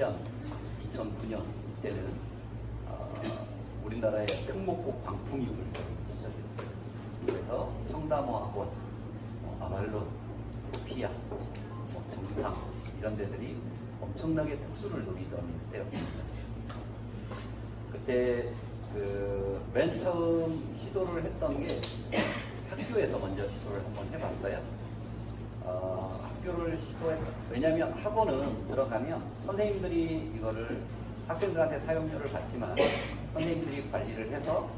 2007년, 2009년 때는 우리나라의 특목고 광풍이 불기 시작했어요. 그래서 청담호학원, 아말론, 소피아, 정상 이런 데들이 엄청나게 특수를 노리던 때였습니다. 그때 맨 처음 시도를 했던 게 학교에서 먼저 시도를 한번 해봤어요. 학교를 왜냐하면 학원은 들어가면 선생님들이 이거를 학생들한테 사용료를 받지만 선생님들이 관리를 해서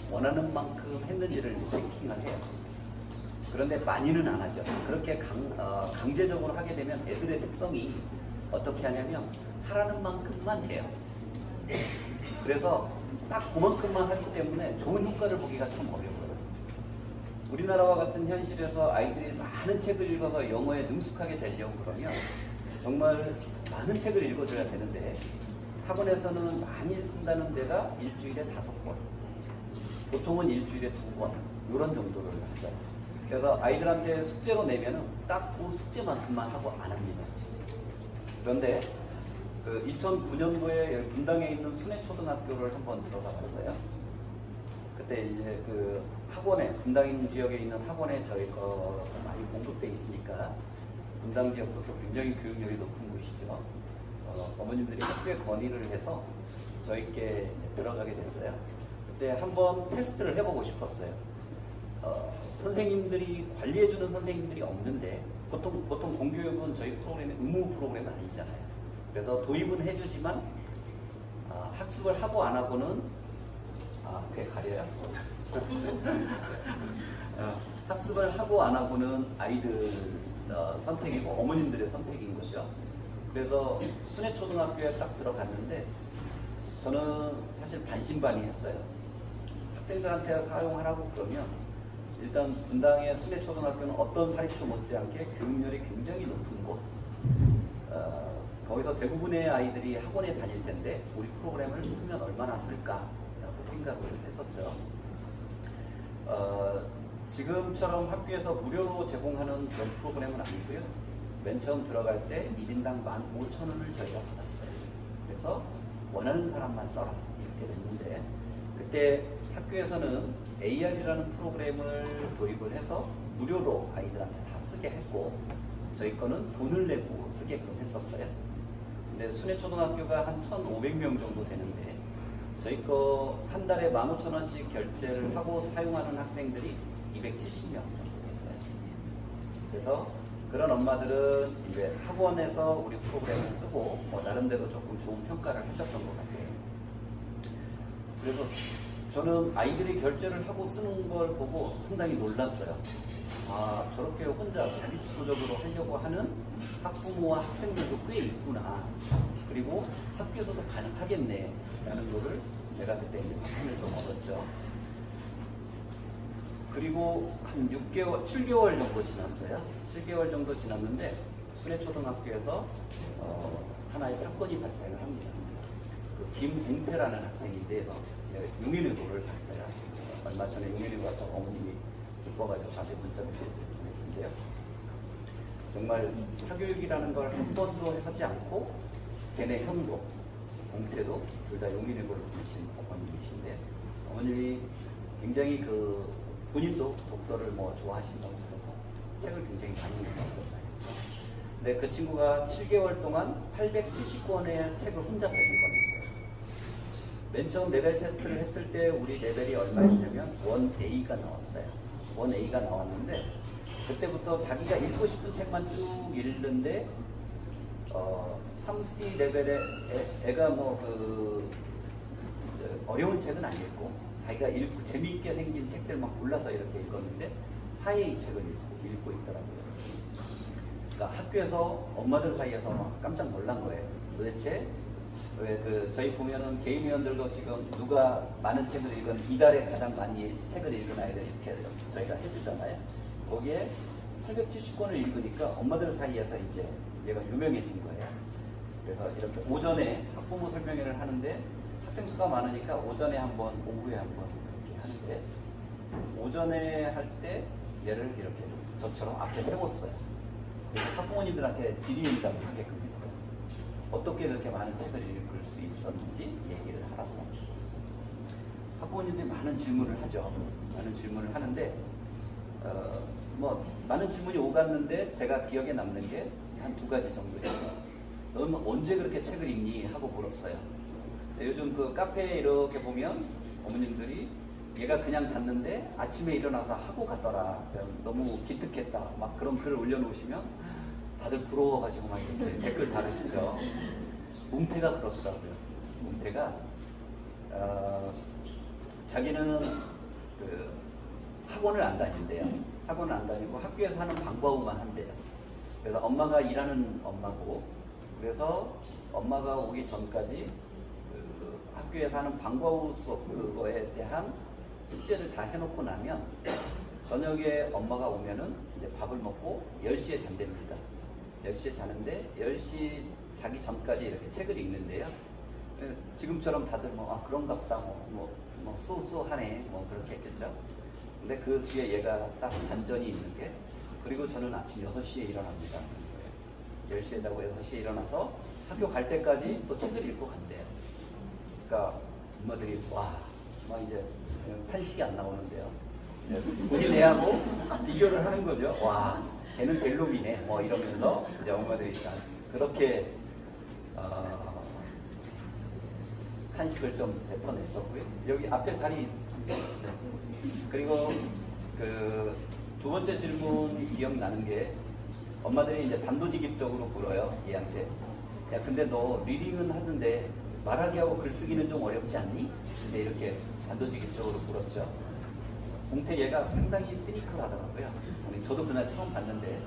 원하는 만큼 했는지를 체킹을 해요. 그런데 많이는 안 하죠. 그렇게 강제적으로 하게 되면 애들의 특성이 어떻게 하냐면 하라는 만큼만 해요. 그래서 딱 그만큼만 하기 때문에 좋은 효과를 보기가 참 어려워요. 우리나라와 같은 현실에서 아이들이 많은 책을 읽어서 영어에 능숙하게 되려고 그러면 정말 많은 책을 읽어줘야 되는데 학원에서는 많이 쓴다는 데가 일주일에 5번, 보통은 일주일에 2번 이런 정도를 하죠. 그래서 아이들한테 숙제로 내면은 딱 그 숙제만큼만 하고 안 합니다. 그런데 2009년도에 분당에 있는 순회초등학교를 한번 들어가 봤어요. 그때 이제 학원에, 분당 지역에 있는 학원에 저희 거 많이 공급돼 있으니까 분당 지역도 굉장히 교육열이 높은 곳이죠. 어머님들이 학교에 건의를 해서 저희께 들어가게 됐어요. 그때 한번 테스트를 해보고 싶었어요. 선생님들이 관리해주는 선생님들이 없는데 보통 공교육은 저희 프로그램이 의무 프로그램은 아니잖아요. 그래서 도입은 해주지만 학습을 하고 안 하고는 그게 가려요. 학습을 하고 안 하고는 아이들 선택이고 어머님들의 선택인 거죠. 그래서 순회초등학교에 딱 들어갔는데 저는 사실 반신반의했어요. 학생들한테 사용하라고 그러면 일단 분당의 순회초등학교는 어떤 사립초 못지않게 교육열이 굉장히 높은 곳. 거기서 대부분의 아이들이 학원에 다닐 텐데 우리 프로그램을 쓰면 얼마나 쓸까라고 생각을 했었죠. 지금처럼 학교에서 무료로 제공하는 그런 프로그램은 아니고요. 맨 처음 들어갈 때 1인당 15,000원을 저희가 받았어요. 그래서 원하는 사람만 써라 이렇게 됐는데 그때 학교에서는 AR이라는 프로그램을 도입을 해서 무료로 아이들한테 다 쓰게 했고 저희 거는 돈을 내고 쓰게끔 했었어요. 근데 순회초등학교가 한 1,500명 정도 되는데 저희 거 한 달에 15,000원씩 결제를 하고 사용하는 학생들이 270명 정도 됐어요. 그래서 그런 엄마들은 이제 학원에서 우리 프로그램을 쓰고 나름대로 조금 좋은 평가를 하셨던 것 같아요. 그래서 저는 아이들이 결제를 하고 쓰는 걸 보고 상당히 놀랐어요. 저렇게 혼자 자기주도적으로 하려고 하는 학부모와 학생들도 꽤 있구나. 그리고 학교에서도 가능하겠네 라는 거를 제가 그때 이제 확신을 좀 얻었죠. 그리고 한 7개월 정도 지났어요. 7개월 정도 지났는데 순회초등학교에서 하나의 사건이 발생을 합니다. 김웅태라는 학생인데요. 용인의고를 갔어요. 얼마 전에 용인의고 갔다 어머님이 기뻐가지고 저한테 문자 메시지를 보냈는데요. 정말 사교육이라는 걸 한 번도 해보지 않고 걔네 형도, 웅태도 둘 다 용인의고를 보내신 어머님이신데 어머님이 굉장히 본인도 독서를 좋아하신다고 해서 책을 굉장히 많이 읽었어요. 근데 그 친구가 7개월 동안 870권의 책을 혼자서 읽어냈어요. 맨 처음 레벨 테스트를 했을 때 우리 레벨이 얼마였냐면 1A가 나왔어요. 1A가 나왔는데 그때부터 자기가 읽고 싶은 책만 쭉 읽는데 3C 레벨에 애가 어려운 책은 안 읽고 자기가 읽고 재미있게 생긴 책들만 골라서 이렇게 읽었는데 4A 책을 읽고 있더라고요. 그러니까 학교에서 엄마들 사이에서 막 깜짝 놀란 거예요. 도대체 왜 저희 보면은 개인위원들도 지금 누가 많은 책을 읽은 이달에 가장 많이 책을 읽은 아이들 이렇게 저희가 해주잖아요. 거기에 870권을 읽으니까 엄마들 사이에서 이제 얘가 유명해진 거예요. 그래서 이렇게 오전에 학부모 설명회를 하는데 학생 수가 많으니까 오전에 한 번, 오후에 한 번 이렇게 하는데 오전에 할 때 얘를 이렇게 저처럼 앞에 세웠어요. 그래서 학부모님들한테 질의응답을 하게끔 했어요. 어떻게 그렇게 많은 책을 읽을 수 있었는지 얘기를 하라고. 학부모님들이 많은 질문을 하죠. 많은 질문을 하는데 뭐 많은 질문이 오갔는데 제가 기억에 남는 게 한 2가지 정도예요. 너는 언제 그렇게 책을 읽니? 하고 물었어요. 요즘 그 카페에 이렇게 보면 어머님들이 얘가 그냥 잤는데 아침에 일어나서 하고 갔더라. 너무 기특했다. 막 그런 글을 올려놓으시면 다들 부러워가지고 막 이렇게 댓글 달으시죠. 웅태가 그렇더라고요. 웅태가 자기는 그 학원을 안 다닌대요. 학원을 안 다니고 학교에서 하는 방과후만 한대요. 그래서 엄마가 일하는 엄마고, 그래서 엄마가 오기 전까지 그 학교에서 하는 방과후 수업 그거에 대한 숙제를 다 해놓고 나면 저녁에 엄마가 오면은 이제 밥을 먹고 10시에 잠듭니다. 10시에 자는데 10시 자기 전까지 이렇게 책을 읽는데요. 지금처럼 다들 그런가 보다 쏘쏘하네 그렇게 했겠죠. 근데 그 뒤에 얘가 딱 반전이 있는 게, 그리고 저는 아침 6시에 일어납니다. 10시에 자고 6시에 일어나서 학교 갈 때까지 또 책을 읽고 간대요. 그러니까 엄마들이 막 이제 탄식이 안 나오는데요. 본인 애하고 비교를 하는 거죠. 와, 걔는 될 놈이네. 이러면서 이제 엄마들이 그렇게 탄식을 좀 뱉어냈었고요. 여기 앞에 자리. 그리고 그 2번째 질문 기억나는 게, 엄마들이 이제 단도직입적으로 물어요, 얘한테. 야, 근데 너 리딩은 하던데 말하기 하고 글쓰기는 좀 어렵지 않니? 근데 이렇게 단도직입적으로 물었죠. 웅태 얘가 상당히 시니컬하더라고요. 저도 그날 처음 봤는데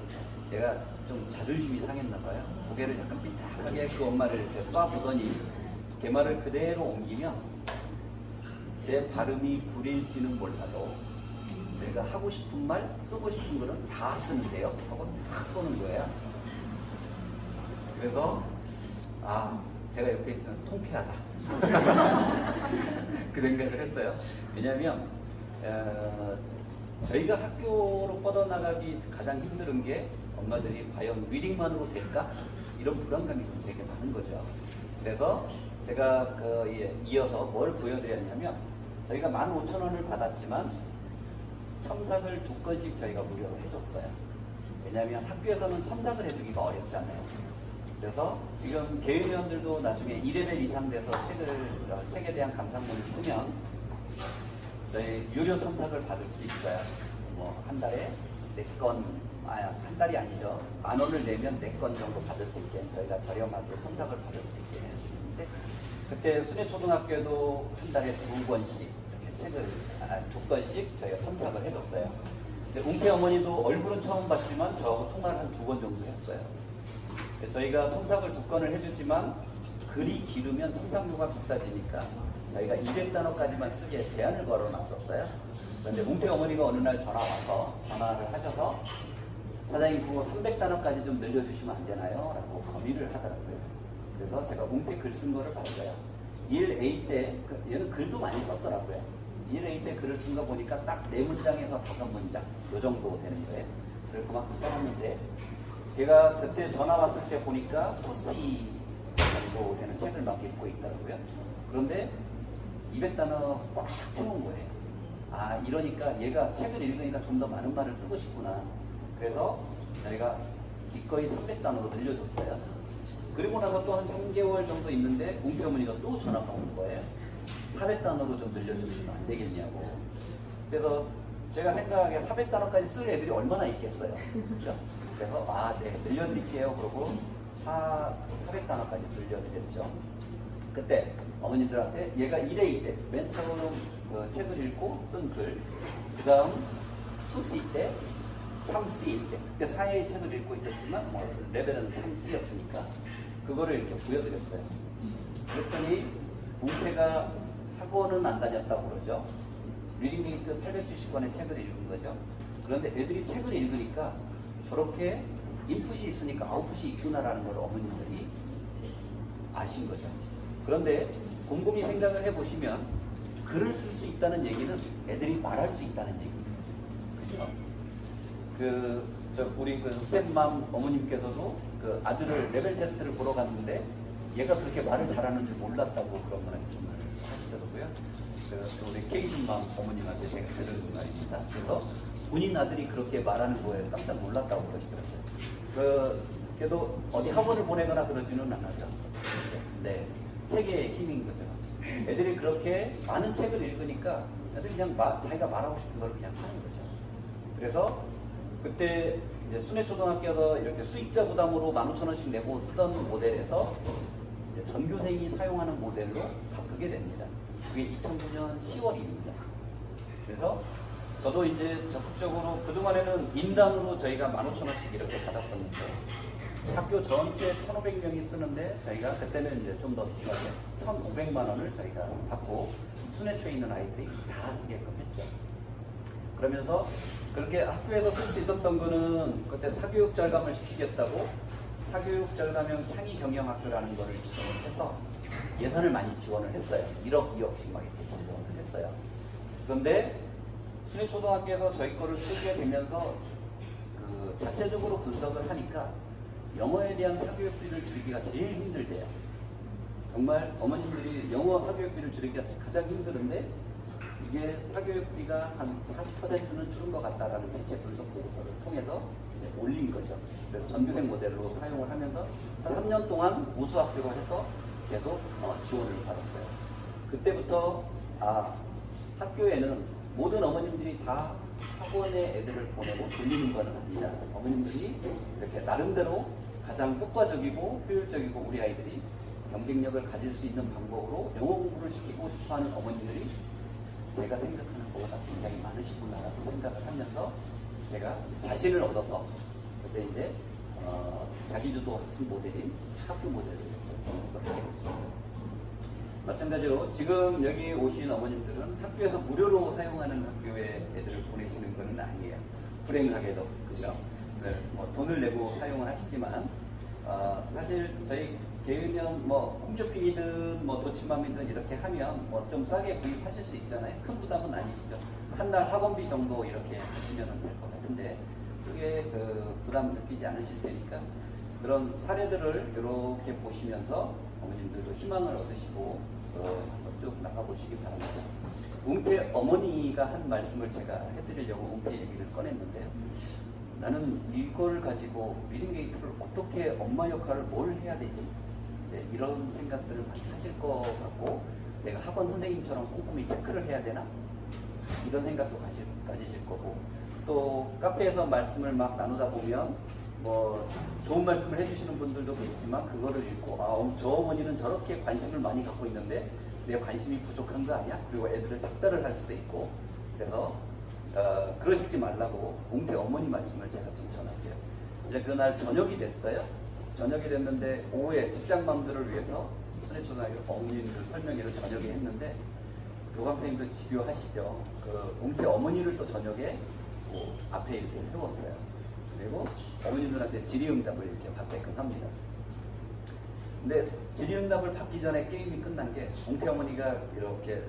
얘가 좀 자존심이 상했나 봐요. 고개를 약간 삐딱하게 그 엄마를 이렇게 쏴보더니 걔말을 그대로 옮기면 제 발음이 구릴지는 몰라도 내가 하고 싶은 말, 쓰고 싶은 거는 다 쓰는데요 하고 다 쏘는 거예요. 그래서 제가 옆에 있으면 통쾌하다 그 생각을 했어요. 왜냐하면 저희가 학교로 뻗어나가기 가장 힘든 게, 엄마들이 과연 리딩만으로 될까? 이런 불안감이 좀 되게 많은 거죠. 그래서 제가 이어서 뭘 보여드렸냐면, 저희가 15,000원을 받았지만 첨삭을 2건씩 저희가 무료로 해줬어요. 왜냐하면 학교에서는 첨삭을 해주기가 어렵잖아요. 그래서 지금 개인회원들도 나중에 2레벨 이상 돼서 책에 대한 감상문을 쓰면 저희 유료 첨삭을 받을 수 있어요. 한 달에 4건, 한 달이 아니죠. 10,000원을 내면 4건 정도 받을 수 있게 저희가 저렴하게 첨삭을 받을 수 있게 해주는데, 그때 순회초등학교도 한 달에 2권씩 이렇게 책을 2건씩 저희가 첨삭을 해줬어요. 근데 웅태 어머니도 얼굴은 처음 봤지만 저하고 통화를 한 2번 정도 했어요. 저희가 첨삭을 2건을 해주지만 글이 길으면 첨삭료가 비싸지니까 저희가 200단어까지만 쓰게 제한을 걸어놨었어요. 그런데 웅태 어머니가 어느 날 전화를 하셔서 사장님 그거 300단어까지 좀 늘려주시면 안 되나요? 라고 건의를 하더라고요. 그래서 제가 웅태 글 쓴 거를 봤어요. 1A 때 얘는 글도 많이 썼더라고요. 1A 때 글을 쓴 거 보니까 딱 4문장에서 5문장 요 정도 되는 거예요. 그걸 그만큼 써놨는데, 걔가 그때 전화 왔을 때 보니까 토스2 정도 되는 책을 막 읽고 있더라고요. 그런데 200단어 꽉 채운 거예요. 이러니까 얘가 책을 읽으니까 좀 더 많은 말을 쓰고 싶구나. 그래서 저희가 기꺼이 300단어로 늘려줬어요. 그리고 나서 또 한 3개월 정도 있는데 웅태 어머니가 또 전화가 오는 거예요. 400단어로 좀 늘려주시면 안 되겠냐고. 그래서 제가 생각하기에 400단어까지 쓸 애들이 얼마나 있겠어요. 그렇죠? 그래서 네, 늘려드릴게요. 그러고 400단어까지 늘려드렸죠. 그때 어머님들한테 얘가 1A 때 맨 처음 그 책을 읽고 쓴 글, 그 다음 2C 때, 3C 때, 그때 4A 책을 읽고 있었지만 레벨은 3C였으니까 그거를 이렇게 보여드렸어요. 그랬더니 웅태가 학원은 안 다녔다고 그러죠. 리딩게이트 870권의 책을 읽은 거죠. 그런데 애들이 책을 읽으니까 저렇게 인풋이 있으니까 아웃풋이 있구나라는 걸 어머님들이 아신 거죠. 그런데 곰곰이 생각을 해보시면 글을 쓸 수 있다는 얘기는 애들이 말할 수 있다는 얘기예요. 그죠? 우리 그 스텝맘 어머님께서도 그 아들을 레벨 테스트를 보러 갔는데 얘가 그렇게 말을 잘하는 줄 몰랐다고 그런 말씀을 하시더라고요. 그래서 우리 케이준맘 어머님한테 제가 들은 말입니다. 그래서 본인 아들이 그렇게 말하는 거에 깜짝 놀랐다고 그러시더라고요. 그래도 어디 학원을 보내거나 그러지는 않았죠. 네, 책의 힘인 거죠. 애들이 그렇게 많은 책을 읽으니까 애들이 그냥 자기가 말하고 싶은 걸 그냥 하는 거죠. 그래서 그때 이제 순회초등학교에서 이렇게 수익자 부담으로 15,000원씩 내고 쓰던 모델에서 이제 전교생이 사용하는 모델로 바꾸게 됩니다. 그게 2009년 10월입니다. 그래서 저도 이제 적극적으로 그동안에는 인당으로 저희가 15,000원씩 이렇게 받았었는데 학교 전체 1,500명이 쓰는데 저희가 그때는 이제 좀 더 비싸게 1,500만 원을 저희가 받고 순회초에 있는 아이들이 다 쓰게끔 했죠. 그러면서 그렇게 학교에서 쓸 수 있었던 거는 그때 사교육 절감을 시키겠다고 사교육 절감형 창의 경영학교라는 거를 지원을 해서 예산을 많이 지원을 했어요. 1억, 2억씩 막 이렇게 지원을 했어요. 그런데 순회초등학교에서 저희 거를 쓰게 되면서 그 자체적으로 분석을 하니까 영어에 대한 사교육비를 줄이기가 제일 힘들대요. 정말 어머님들이 영어 사교육비를 줄이기가 가장 힘드는데 이게 사교육비가 한 40%는 줄은 것 같다라는 자체 분석 보고서를 통해서 이제 올린 거죠. 그래서 전교생 모델로 사용을 하면서 한 3년 동안 우수학교로 해서 계속 지원을 받았어요. 그때부터 학교에는 모든 어머님들이 다 학원에 애들을 보내고 돌리는 건 아니다. 어머님들이 이렇게 나름대로 가장 효과적이고 효율적이고 우리 아이들이 경쟁력을 가질 수 있는 방법으로 영어 공부를 시키고 싶어하는 어머님들이 제가 생각하는 것보다 굉장히 많으시구나라고 생각을 하면서 제가 자신을 얻어서 그때 이제 자기주도 학습 모델인 학교 모델을 하게 됐습니다. 마찬가지로 지금 여기 오신 어머님들은 학교에서 무료로 사용하는 학교에 애들을 보내시는 것은 아니에요. 불행하게도 그죠? 네, 돈을 내고 사용을 하시지만 사실 저희 개인은 홈쇼핑이든 도치맘이든 이렇게 하면 좀 싸게 구입하실 수 있잖아요. 큰 부담은 아니시죠. 한 달 학원비 정도 이렇게 하시면 될 것 같은데 그게 부담 느끼지 않으실 테니까 그런 사례들을 이렇게 보시면서 어머님들도 희망을 얻으시고 쭉 나가보시기 바랍니다. 웅태 어머니가 한 말씀을 제가 해드리려고 웅태 얘기를 꺼냈는데요. 나는 이걸 가지고 리딩게이트를 어떻게 엄마 역할을 뭘 해야 되지? 이런 생각들을 많이 하실 것 같고 내가 학원 선생님처럼 꼼꼼히 체크를 해야 되나? 이런 생각도 가지실 거고 또 카페에서 말씀을 막 나누다 보면 좋은 말씀을 해주시는 분들도 계시지만 그거를 읽고 저 어머니는 저렇게 관심을 많이 갖고 있는데 내 관심이 부족한 거 아니야? 그리고 애들을 닥달을 할 수도 있고 그래서 그러시지 말라고 웅태 어머니 말씀을 제가 좀 전할게요. 이제 그날 저녁이 됐어요. 저녁이 됐는데 오후에 직장맘들을 위해서 순회초등학교 어머님들 설명회를 저녁에 했는데 교감선생님도 집요하시죠. 웅태 어머니를 또 저녁에 앞에 이렇게 세웠어요. 그리고 어머님들한테 질의응답을 이렇게 받게끔 합니다. 근데 질의응답을 받기 전에 게임이 끝난 게 웅태 어머니가 이렇게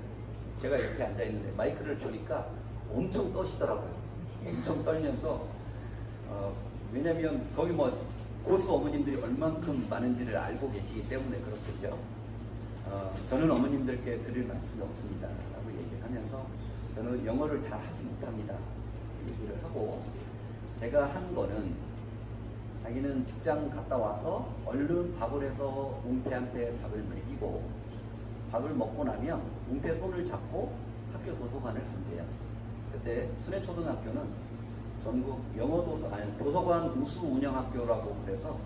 제가 옆에 앉아있는데 마이크를 주니까 엄청 떠시더라고요. 엄청 떨면서 왜냐면 거기 고수 어머님들이 얼만큼 많은지를 알고 계시기 때문에 그렇겠죠. 저는 어머님들께 드릴 말씀이 없습니다 라고 얘기를 하면서 저는 영어를 잘 하지 못합니다 얘기를 하고 제가 한 거는 자기는 직장 갔다 와서 얼른 밥을 해서 웅태한테 밥을 먹이고 밥을 먹고 나면 웅태 손을 잡고 학교 도서관을 간대요. 그때 순회초등학교는 전국 도서관 우수 운영학교라고 그래서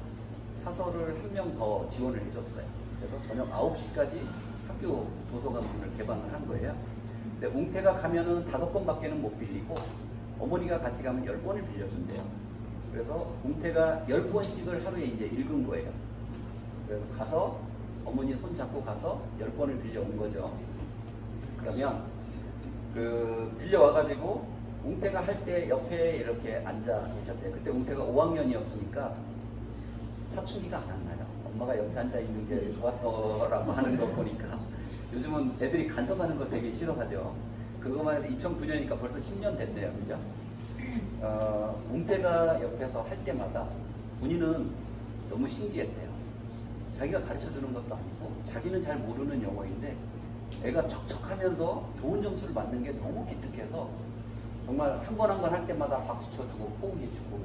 사설을 한 명 더 지원을 해줬어요. 그래서 저녁 9시까지 학교 도서관 문을 개방을 한 거예요. 근데 웅태가 가면은 5번밖에는 못 빌리고 어머니가 같이 가면 10번을 빌려준대요. 그래서 웅태가 10번씩을 하루에 이제 읽은 거예요. 그래서 가서 어머니 손 잡고 가서 10번을 빌려온 거죠. 그러면 빌려와가지고 웅태가 할 때 옆에 이렇게 앉아 계셨대요. 그때 웅태가 5학년이었으니까 사춘기가 안 나요. 엄마가 옆에 앉아 있는 게 좋았더라고 하는 거 보니까 요즘은 애들이 간섭하는 거 되게 싫어하죠. 그거만 해도 2009년이니까 벌써 10년 됐대요. 그죠? 웅태가 옆에서 할 때마다 본인은 너무 신기했대요. 자기가 가르쳐 주는 것도 아니고 자기는 잘 모르는 영어인데 애가 척척하면서 좋은 점수를 받는 게 너무 기특해서 정말 한 번 한 번 할 때마다 박수 쳐주고 호응해주고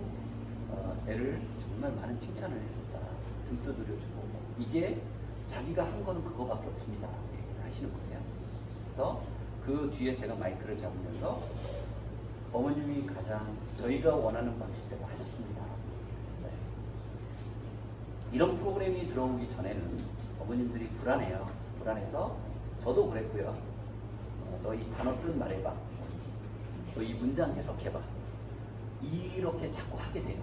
애를 정말 많은 칭찬을 해줬다. 등 두드려주고 이게 자기가 한 거는 그거밖에 없습니다. 얘기를 하시는 거예요. 그래서 그 뒤에 제가 마이크를 잡으면서 어머님이 가장 저희가 원하는 방식대로 하셨습니다. 했어요. 이런 프로그램이 들어오기 전에는 어머님들이 불안해요. 불안해서 저도 그랬고요. 너 이 단어 뜻 말해봐. 너 이 문장 해석해봐. 이렇게 자꾸 하게 돼요.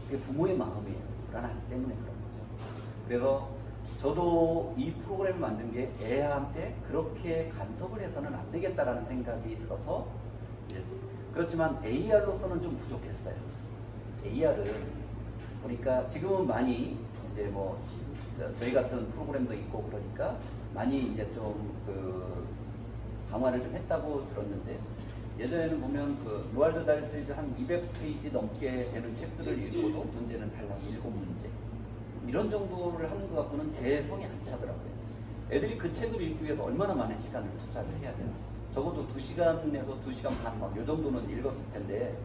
그게 부모의 마음이에요. 불안하기 때문에 그런 거죠. 그래서 저도 이 프로그램을 만든 게 애한테 그렇게 간섭을 해서는 안 되겠다라는 생각이 들어서 그렇지만 AR로서는 좀 부족했어요. AR은 보니까 지금은 많이 이제 뭐 저희 같은 프로그램도 있고 그러니까 많이 이제 좀 강화를 좀 했다고 들었는데 예전에는 보면 그 로알드 달 시리즈 한 200페이지 넘게 되는 책들을 읽고도 문제는 달랑 7문제 이런 정도를 하는 것 갖고는 제 성이 안 차더라고요. 애들이 그 책을 읽기 위해서 얼마나 많은 시간을 투자를 해야 되나. 적어도 2시간에서 2시간 반 막 요 정도는 읽었을 텐데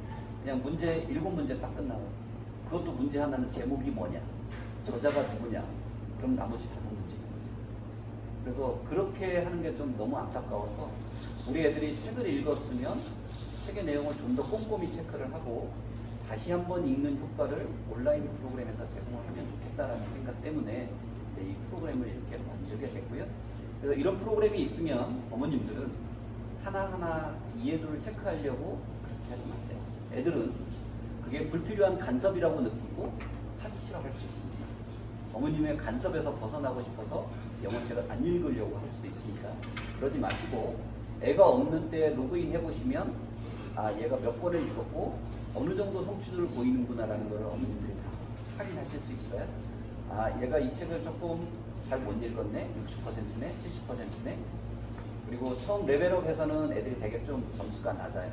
그냥 문제 7문제 딱 끝나고 그것도 문제 하나는 제목이 뭐냐, 저자가 누구냐, 그럼 나머지 5문제인 거죠. 그래서 그렇게 하는 게 좀 너무 안타까워서 우리 애들이 책을 읽었으면 책의 내용을 좀 더 꼼꼼히 체크를 하고 다시 한번 읽는 효과를 온라인 프로그램에서 제공을 하면 좋겠다라는 생각 때문에 이 프로그램을 이렇게 만들게 됐고요. 그래서 이런 프로그램이 있으면 어머님들은 하나하나 이해도를 체크하려고 그렇게 하지 마세요. 애들은 그게 불필요한 간섭이라고 느끼고 하기 싫어할 수 있습니다. 어머님의 간섭에서 벗어나고 싶어서 영어책을 안 읽으려고 할 수도 있으니까 그러지 마시고 애가 없는 때 로그인 해보시면 아 얘가 몇 번을 읽었고 어느 정도 성취도를 보이는구나라는 걸 어머님들이 다 확인하실 수 있어요. 아 얘가 이 책을 조금 잘 못 읽었네, 60%네, 70%네. 그리고 처음 레벨업해서는 애들이 되게 좀 점수가 낮아요.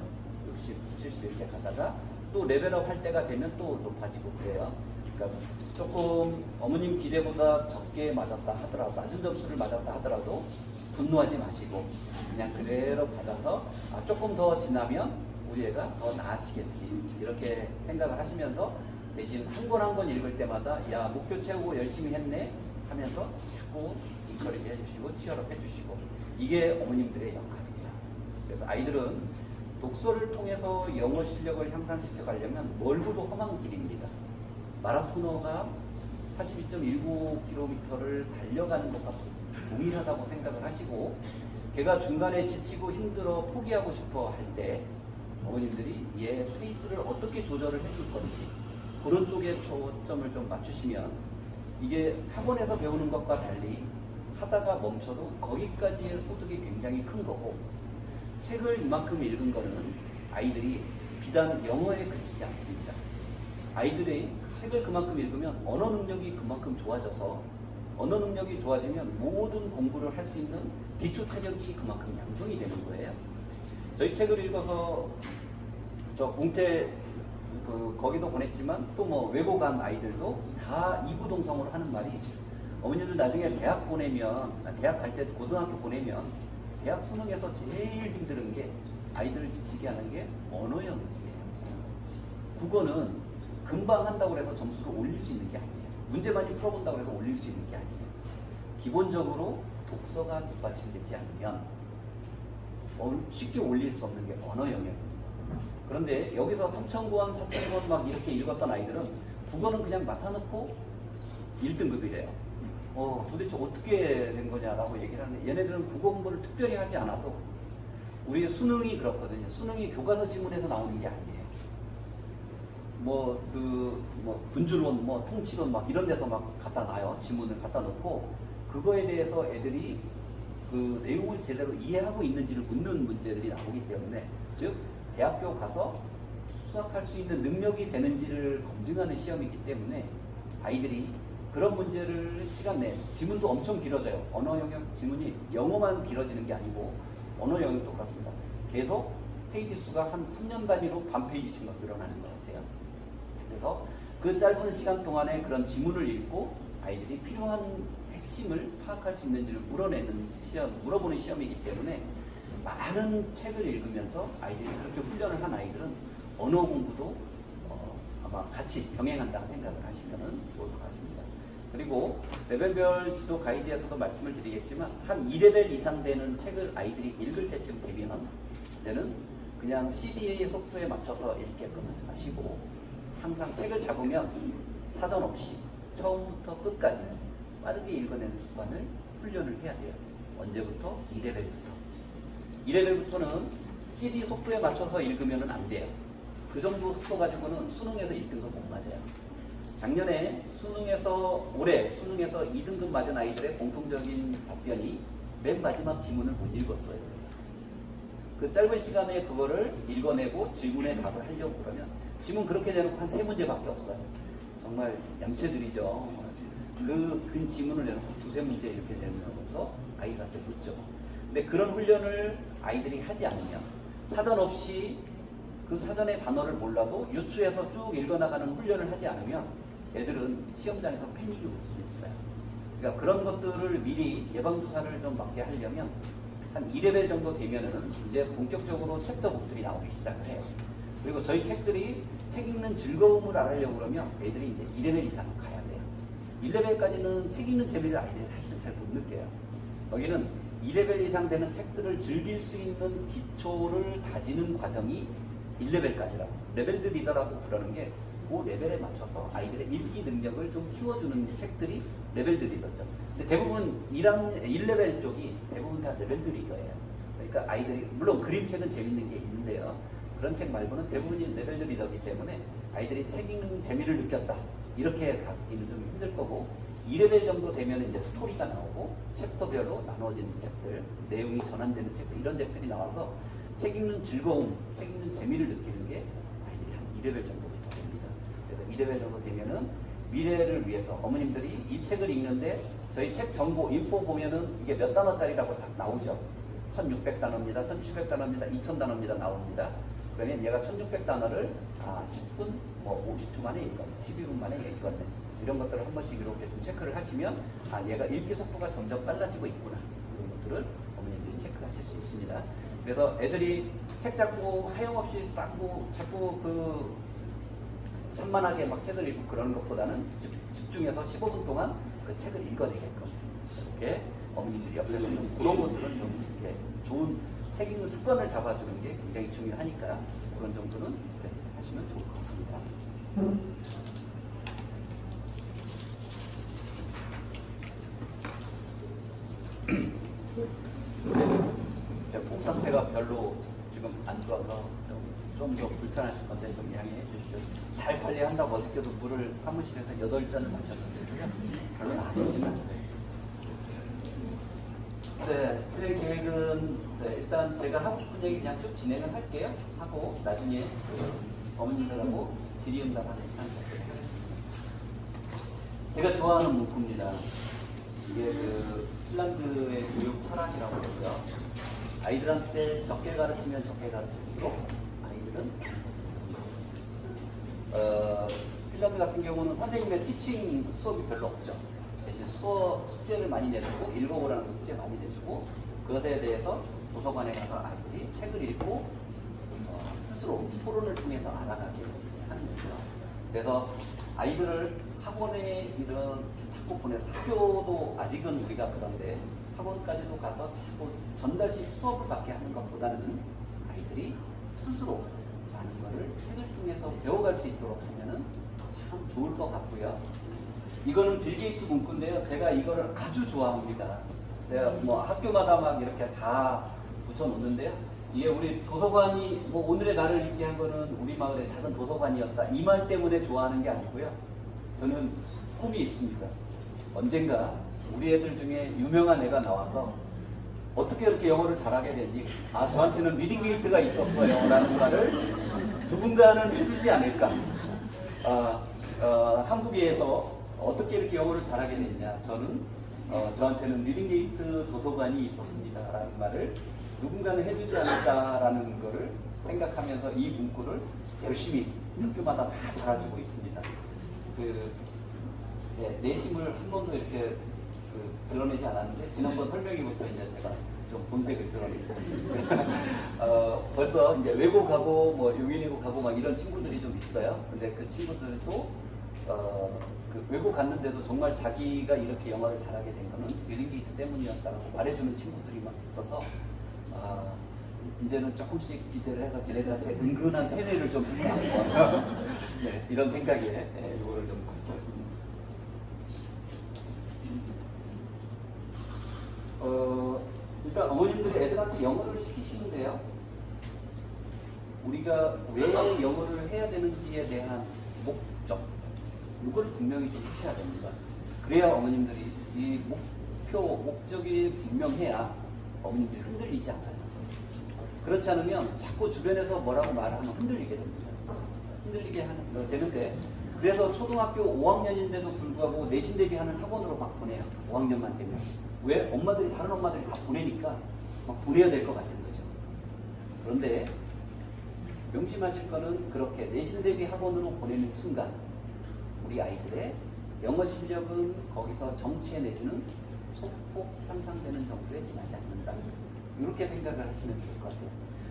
60, 70 이렇게 가다가 또 레벨업 할 때가 되면 또 높아지고 그래요. 그러니까 조금 어머님 기대보다 적게 맞았다 하더라도 낮은 점수를 맞았다 하더라도 분노하지 마시고 그냥 그대로 받아서 아, 조금 더 지나면 우리 애가 더 나아지겠지 이렇게 생각을 하시면서 대신 한 권 한 권 읽을 때마다 야 목표 채우고 열심히 했네 하면서 자꾸 인커리지 해주시고 치열업 해주시고 이게 어머님들의 역할입니다. 그래서 아이들은 독서를 통해서 영어 실력을 향상시켜 가려면 멀고도 험한 길입니다. 마라토너가 82.19km를 달려가는 것과 동일하다고 생각을 하시고 걔가 중간에 지치고 힘들어 포기하고 싶어 할 때 어머님들이 얘 페이스를 어떻게 조절을 해줄 건지 그런 쪽에 초점을 좀 맞추시면 이게 학원에서 배우는 것과 달리 하다가 멈춰도 거기까지의 소득이 굉장히 큰 거고 책을 이만큼 읽은 거는 아이들이 비단 영어에 그치지 않습니다. 아이들이 책을 그만큼 읽으면 언어 능력이 그만큼 좋아져서 언어 능력이 좋아지면 모든 공부를 할 수 있는 기초 체력이 그만큼 양성이 되는 거예요. 저희 책을 읽어서 저 웅태 거기도 보냈지만 또 뭐 외고 간 아이들도 다 이구동성으로 하는 말이 어머니들 나중에 대학 보내면 대학 갈 때 고등학교 보내면 대학 수능에서 제일 힘든 게 아이들을 지치게 하는 게 언어 영역이에요. 국어는 금방 한다고 해서 점수를 올릴 수 있는 게 아니에요. 문제만이 풀어본다고 해서 올릴 수 있는 게 아니에요. 기본적으로 독서가 뒷받침되지 않으면 쉽게 올릴 수 없는 게 언어 영역입니다. 그런데 여기서 3,000권, 4,000권 막 이렇게 읽었던 아이들은 국어는 그냥 맡아놓고 1등급이래요. 도대체 어떻게 된 거냐라고 얘기를 하는데 얘네들은 국어 공부를 특별히 하지 않아도 우리 수능이 그렇거든요. 수능이 교과서 지문에서 나오는 게 아니에요. 군주론, 통치론 막 이런 데서 막 갖다 놔요. 지문을 갖다 놓고 그거에 대해서 애들이 그 내용을 제대로 이해하고 있는지를 묻는 문제들이 나오기 때문에 즉 대학교 가서 수학할 수 있는 능력이 되는지를 검증하는 시험이기 때문에 아이들이 그런 문제를 시간 내에 지문도 엄청 길어져요. 언어 영역 지문이 영어만 길어지는 게 아니고 언어 영역도 그렇습니다. 계속 페이지 수가 한 3년 단위로 반 페이지씩 늘어나는 것 같아요. 그래서 그 짧은 시간 동안에 그런 지문을 읽고 아이들이 필요한 핵심을 파악할 수 있는지를 물어보는 시험이기 때문에 많은 책을 읽으면서 아이들이 그렇게 훈련을 한 아이들은 언어 공부도 아마 같이 병행한다고 생각을 하시면 좋을 것 같습니다. 그리고 레벨별 지도 가이드에서도 말씀을 드리겠지만 한 2레벨 이상 되는 책을 아이들이 읽을 때쯤 되면 이제는 그냥 CD의 속도에 맞춰서 읽게끔 하지 마시고 항상 책을 잡으면 사전 없이 처음부터 끝까지 빠르게 읽어내는 습관을 훈련을 해야 돼요. 언제부터? 2레벨부터. 2레벨부터는 CD 속도에 맞춰서 읽으면 안 돼요. 그 정도 속도 가지고는 수능에서 1등급 못 맞아요. 작년에 올해 수능에서 2등급 맞은 아이들의 공통적인 답변이 맨 마지막 지문을 못 읽었어요. 그 짧은 시간에 그거를 읽어내고 질문에 답을 하려고 그러면 지문 그렇게 내놓고 한 3문제밖에 없어요. 정말 얌체들이죠. 그 지문을 내놓고 2-3문제 이렇게 내놓으면서 아이들한테 묻죠. 근데 그런 훈련을 아이들이 하지 않으면 사전 없이 그 사전의 단어를 몰라도 유추해서 쭉 읽어나가는 훈련을 하지 않으면 애들은 시험장에서 패닉이 올 수 있어요. 그러니까 그런 것들을 미리 예방주사를 좀 맞게 하려면 한 2레벨 정도 되면은 이제 본격적으로 챕터북들이 나오기 시작을 해요. 그리고 저희 책들이 책 읽는 즐거움을 알으려고 그러면 애들이 이제 2레벨 이상은 가야 돼요. 1레벨까지는 책 읽는 재미를 아이들이 사실 잘 못 느껴요. 여기는 2레벨 이상 되는 책들을 즐길 수 있는 기초를 다지는 과정이 1레벨까지라고. 레벨드 리더라고 그러는 게 그 레벨에 맞춰서 아이들의 읽기 능력을 좀 키워주는 책들이 레벨드 리더죠. 근데 대부분 1레벨 쪽이 대부분 다 레벨드 리더예요. 그러니까 아이들이, 물론 그림책은 재밌는 게 있는데요. 그런 책 말고는 대부분이 레벨드 리더이기 때문에 아이들이 책 읽는 재미를 느꼈다. 이렇게 갖기는 좀 힘들 거고, 2레벨 정도 되면 이제 스토리가 나오고 챕터별로 나눠지는 책들, 내용이 전환되는 책들, 이런 책들이 나와서 책 읽는 즐거움, 책 읽는 재미를 느끼는 게 아이들이 한 2레벨 정도부터 됩니다. 그래서 2레벨 정도 되면은 미래를 위해서 어머님들이 이 책을 읽는데 저희 책 정보, 인포 보면은 이게 몇 단어짜리라고 딱 나오죠. 1600단어입니다. 1700단어입니다. 2000단어입니다. 나옵니다. 그러면 얘가 1600단어를 10분, 50초 만에 읽었네. 12분 만에 읽었네. 이런 것들을 한 번씩 이렇게 좀 체크를 하시면 얘가 읽기 속도가 점점 빨라지고 있구나. 이런 것들을 어머님들이 체크하실 수 있습니다. 그래서 애들이 책 잡고 하염없이 자꾸 산만하게 막 책을 읽고 그러는 것보다는 집중해서 15분 동안 그 책을 읽어내게끔 이렇게 어머님들이 옆에서 좀 그런 것들은 좀 이렇게 좋은 책 읽는 습관을 잡아주는 게 굉장히 중요하니까 그런 정도는 하시면 좋을 것 같습니다. 제 목 상태가 별로 지금 안 좋아서 좀 더 불편하실 건데 좀 양해해 주시죠. 잘 관리한다고 어저께도 물을 사무실에서 8잔을 마셨는데 별로 나아지지는 않아요. 네, 제 계획은 일단 제가 하고 싶은 얘기 그냥 쭉 진행을 할게요. 하고 나중에 어머님들하고 질의응답하는 시간 갖도록 하겠습니다. 제가 좋아하는 문구입니다. 이게 핀란드의 교육 철학이라고 하고요. 아이들한테 적게 가르치면 적게 가르칠수록 아이들은 핀란드 같은 경우는 선생님의 티칭 수업이 별로 없죠. 대신 숙제를 많이 내주고 읽어보라는 숙제 많이 내주고 그것에 대해서 도서관에 가서 아이들이 책을 읽고 스스로 토론을 통해서 알아가게 하는 거죠. 그래서 아이들을 학원에 자꾸 보내서 학교도 아직은 우리가 그런데 학원까지도 가서 자꾸 전달식 수업을 받게 하는 것보다는 아이들이 스스로 많은 것을 책을 통해서 배워갈 수 있도록 하면은 참 좋을 것 같고요. 이거는 빌 게이츠 문구인데요. 제가 이거를 아주 좋아합니다. 제가 학교마다 막 이렇게 다 붙여놓는데요. 이게 우리 도서관이 오늘의 나를 읽게 한 거는 우리 마을의 작은 도서관이었다. 이 말 때문에 좋아하는 게 아니고요. 저는 꿈이 있습니다. 언젠가 우리 애들 중에 유명한 애가 나와서 어떻게 이렇게 영어를 잘하게 됐니? 저한테는 리딩 게이트가 있었어요. 라는 말을 누군가는 해주지 않을까. 한국에서 어떻게 이렇게 영어를 잘하게 됐냐. 저한테는 리딩 게이트 도서관이 있었습니다. 라는 말을 누군가는 해주지 않을까라는 거를 생각하면서 이 문구를 열심히 학교마다 다 달아주고 있습니다. 예, 내심을 한 번도 이렇게 드러내지 않았는데 지난번 설명회부터 이제 제가 좀 본색을 드러냈어요. 벌써 이제 외국 가고 뭐 유인외국 가고 막 이런 친구들이 좀 있어요. 근데 그 친구들도 그 외국 갔는데도 정말 자기가 이렇게 영어를 잘하게 된 거는 윌링게이트 때문이었다고 말해주는 친구들이 막 있어서 이제는 조금씩 기대를 해서 걔네들한테 은근한 세뇌를 좀 해야 네, 이런 생각에 이거를 좀 바뀌었습니다. 일단 어머님들이 애들한테 영어를 시키시는데요. 우리가 왜 영어를 해야 되는지에 대한 목적, 이거를 분명히 좀 하셔야 됩니다. 그래야 어머님들이 이 목적이 분명해야 어머님들이 흔들리지 않아요. 그렇지 않으면 자꾸 주변에서 뭐라고 말하면 흔들리게 됩니다. 흔들리게 되는데, 그래서 초등학교 5학년인데도 불구하고 내신 대비하는 학원으로 막 보내요. 5학년만 되면. 왜? 엄마들이, 다른 엄마들이 다 보내니까 막 보내야 될 것 같은 거죠. 그런데 명심하실 거는 그렇게 내신 대비 학원으로 보내는 순간 우리 아이들의 영어 실력은 거기서 정체 내지는 소폭 향상되는 정도에 지나지 않는다. 이렇게 생각을 하시면 좋을 것 같아요.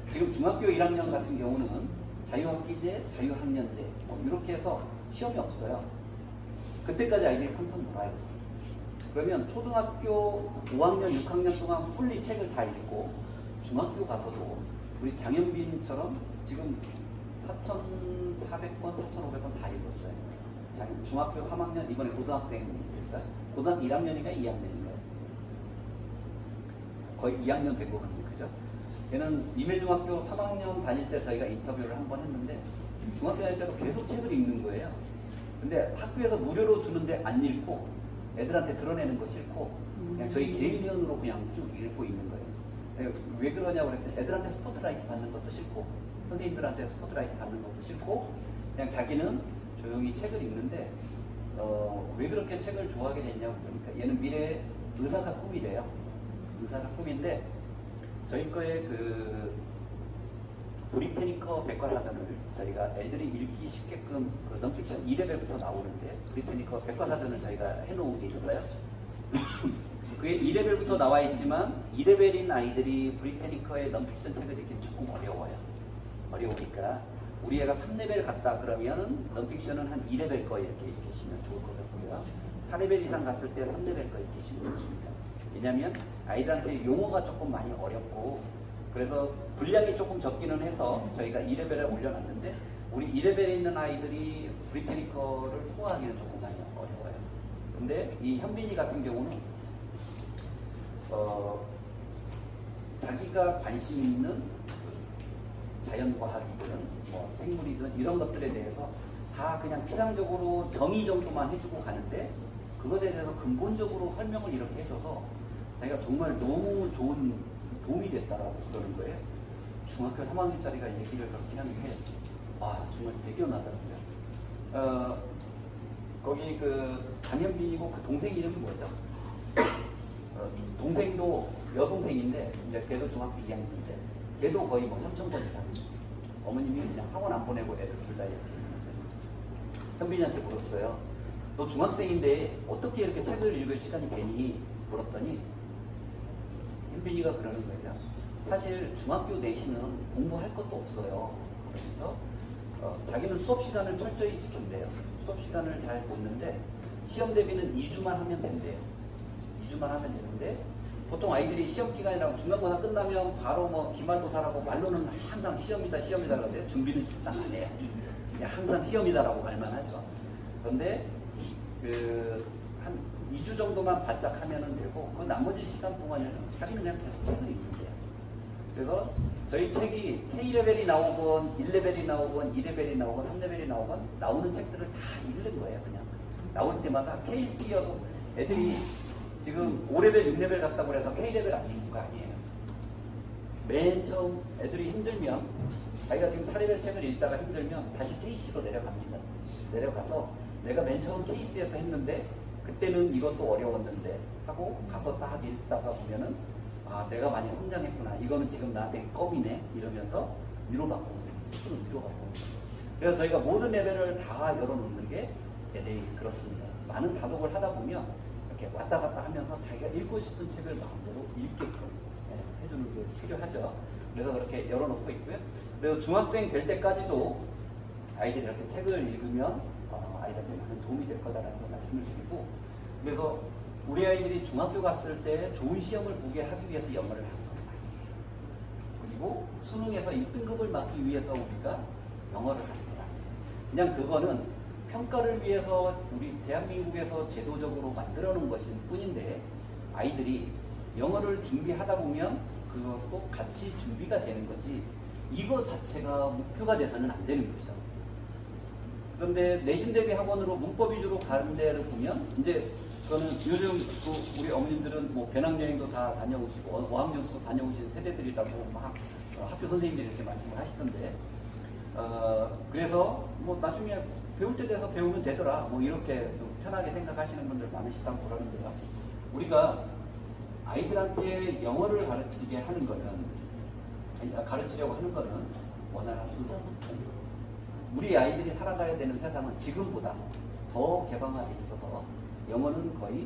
지금 중학교 1학년 같은 경우는 자유학기제, 자유학년제 이렇게 해서 시험이 없어요. 그때까지 아이들이 팡팡 놀아요. 그러면 초등학교 5학년, 6학년 동안 풀리 책을 다 읽고 중학교 가서도 우리 장현빈처럼 지금 4,400번, 4,500번 다 읽었어요. 중학교 3학년, 이번에 고등학생 됐어요. 고등학교 1학년인가 2학년인가요? 거의 2학년 된 거 같네요. 그죠? 얘는 임해중학교 3학년 다닐 때 저희가 인터뷰를 한 번 했는데 중학교 다닐 때도 계속 책을 읽는 거예요. 근데 학교에서 무료로 주는데 안 읽고 애들한테 드러내는 거 싫고 그냥 저희 개인위원으로 그냥 쭉 읽고 있는 거예요. 왜 그러냐고 그랬더니 애들한테 스포트라이트 받는 것도 싫고 선생님들한테 스포트라이트 받는 것도 싫고 그냥 자기는 조용히 책을 읽는데 왜 그렇게 책을 좋아하게 됐냐고 그러니까 얘는 미래의 의사가 꿈이래요. 의사가 꿈인데 저희 거에 그 브리테니커 백과사전을 저희가 애들이 읽기 쉽게끔 그 넌픽션 2레벨부터 나오는데 브리테니커 백과사전을 저희가 해놓은 게 있어요. 그게 2레벨부터 나와 있지만 2레벨인 아이들이 브리테니커의 넌픽션 책을 읽기 조금 어려워요. 어려우니까 우리 애가 3레벨 갔다 그러면 넌픽션은 한 2레벨 거 이렇게 읽으시면 좋을 것 같고요. 4레벨 이상 갔을 때 3레벨 거 읽으시면 좋습니다. 왜냐하면 아이들한테 용어가 조금 많이 어렵고 그래서 분량이 조금 적기는 해서 저희가 2레벨에 올려놨는데 우리 2레벨에 있는 아이들이 브리테니커를 소화하기는 조금 많이 어려워요. 근데 이 현빈이 같은 경우는 자기가 관심 있는 자연과학이든 뭐 생물이든 이런 것들에 대해서 다 그냥 피상적으로 정의 정도만 해주고 가는데 그것에 대해서 근본적으로 설명을 이렇게 해줘서 자기가 정말 너무 좋은 도움이 됐다라고 그러는 거예요. 중학교 3학년짜리가 얘기를 그렇게 하는 게 정말 대견하더라고요. 거기 그 장현빈이고 그 동생 이름이 뭐죠? 동생도 여동생인데 이제 걔도 중학교 2학년인데 걔도 거의 뭐 3,000번이다. 어머님이 그냥 학원 안 보내고 애들 둘 다 이렇게 했는데 현빈이한테 물었어요. 너 중학생인데 어떻게 이렇게 책을 읽을 시간이 되니? 물었더니 현빈이가 그러는 거예요. 사실 중학교 내신은 공부할 것도 없어요. 그래서 자기는 수업 시간을 철저히 지킨대요. 수업 시간을 잘 듣는데 시험 대비는 2주만 하면 된대요. 2주만 하면 되는데 보통 아이들이 시험 기간이라고 중간고사 끝나면 바로 뭐 기말고사라고 말로는 항상 시험이다 그러는데 준비는 실상 안 해요. 그냥 항상 시험이다라고 말만 하죠. 그런데 한 2주 정도만 바짝 하면은 되고 그 나머지 시간 동안에는 자기는 그냥 계속 책을 읽는데요. 그래서 저희 책이 K레벨이 나오건 1레벨이 나오건 2레벨이 나오건 3레벨이 나오건 나오는 책들을 다 읽는 거예요. 그냥 나올 때마다 K3여도 애들이 지금 5레벨, 6레벨 갔다고 해서 K레벨 안 읽는 거 아니에요. 맨 처음 애들이 힘들면 자기가 지금 4레벨 책을 읽다가 힘들면 다시 K3로 내려갑니다. 내려가서 내가 맨 처음 K3에서 했는데 그때는 이것도 어려웠는데 하고 가서 딱 읽다가 보면은 내가 많이 성장했구나. 이거는 지금 나한테 껌이네. 이러면서 위로받고 스스로 위로받고. 그래서 저희가 모든 레벨을 다 열어놓는 게 애들이 그렇습니다. 많은 다독을 하다 보면 이렇게 왔다 갔다 하면서 자기가 읽고 싶은 책을 마음대로 읽게끔 해주는 게 필요하죠. 그래서 그렇게 열어놓고 있고요. 그리고 중학생 될 때까지도 아이들이 이렇게 책을 읽으면 아이들한테 많은 도움이 될 거다라는 걸 말씀을 드리고, 그래서 우리 아이들이 중학교 갔을 때 좋은 시험을 보게 하기 위해서 영어를 하는 거예요. 그리고 수능에서 1등급을 받기 위해서 우리가 영어를 합니다. 그냥 그거는 평가를 위해서 우리 대한민국에서 제도적으로 만들어 놓은 것일 뿐인데, 아이들이 영어를 준비하다 보면 그것도 같이 준비가 되는 거지 이거 자체가 목표가 돼서는 안 되는 거죠. 그런데 내신 대비 학원으로 문법 위주로 가는 데를 보면 이제 그거는 요즘 그 우리 어머님들은 뭐 배낭여행도 다 다녀오시고 어학연수도 다녀오신 세대들이라고 막 학교 선생님들이 이렇게 말씀을 하시던데, 그래서 뭐 나중에 배울 때 돼서 배우면 되더라 뭐 이렇게 좀 편하게 생각하시는 분들 많으시다고 그러는데요. 우리가 아이들한테 영어를 가르치려고 하는 거는 원활한 의사소통. 우리 아이들이 살아가야 되는 세상은 지금보다 더 개방화되어 있어서 영어는 거의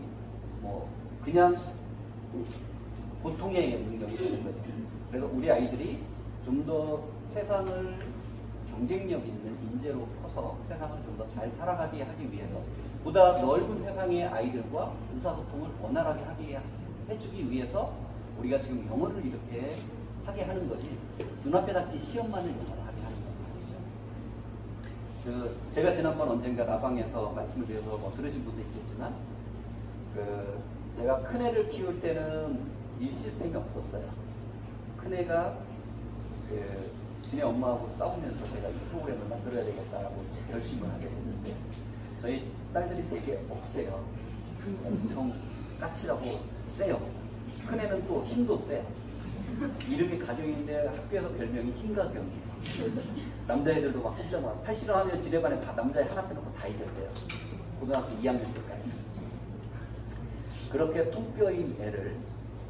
뭐 그냥 보통의 능력이 되는 거죠. 그래서 우리 아이들이 좀 더 세상을 경쟁력 있는 인재로 커서 세상을 좀 더 잘 살아가게 하기 위해서 보다 넓은 세상의 아이들과 의사소통을 원활하게 하게 해주기 위해서 우리가 지금 영어를 이렇게 하게 하는 거지, 눈앞에 닥친 시험만을 영어를 하게 하는 거죠. 제가 지난번 언젠가 라방에서 말씀을 드려서 뭐 들으신 분도 있겠지만, 제가 큰애를 키울 때는 이 시스템이 없었어요. 큰애가 지네 엄마하고 싸우면서 제가 이 프로그램을 만들어야 되겠다라고 결심을 하게 됐는데, 저희 딸들이 되게 억세요. 엄청 까칠하고 세요. 큰애는 또 힘도 세요. 이름이 가경인데 학교에서 별명이 힘가경이에요. 남자애들도 막 꼽자마자 팔씨름하면 지뢰반에 다 남자애 하나 빼놓고 다 이겼대요. 고등학교 2학년 때까지. 그렇게 통뼈인 애를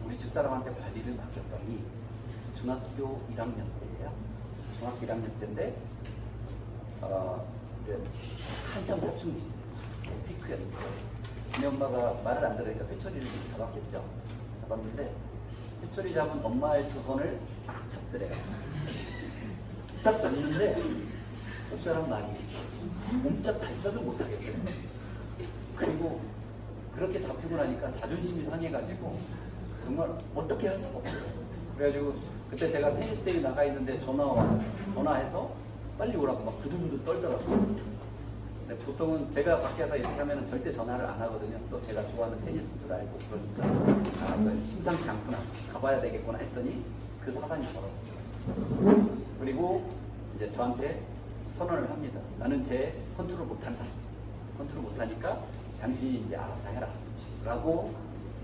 우리 집사람한테 관리를 맡겼더니 중학교 1학년 때예요. 중학교 1학년 때인데 한참 사춘기 피크였는데 내 엄마가 말을 안 들으니까 회초리를 잡았겠죠. 잡았는데 회초리 잡은 엄마의 두 손을 딱 잡더래요. 딱 잡는데 집사람 말이 몸짝 발작을 못하겠대요. 그리고 그렇게 잡히고 나니까 자존심이 상해가지고 정말 어떻게 할 수가 없어요. 그래가지고 그때 제가 테니스대회 나가 있는데 전화해서 빨리 오라고 막 부들부들 떨더라고요. 근데 보통은 제가 밖에서 이렇게 하면 절대 전화를 안 하거든요. 또 제가 좋아하는 테니스도 알고 그러니까 심상치 않구나, 가봐야 되겠구나 했더니 그 사단이 벌어졌죠. 그리고 이제 저한테 선언을 합니다. 나는 제 컨트롤 못한다. 컨트롤 못하니까 당신이 이제 알아서 해라 라고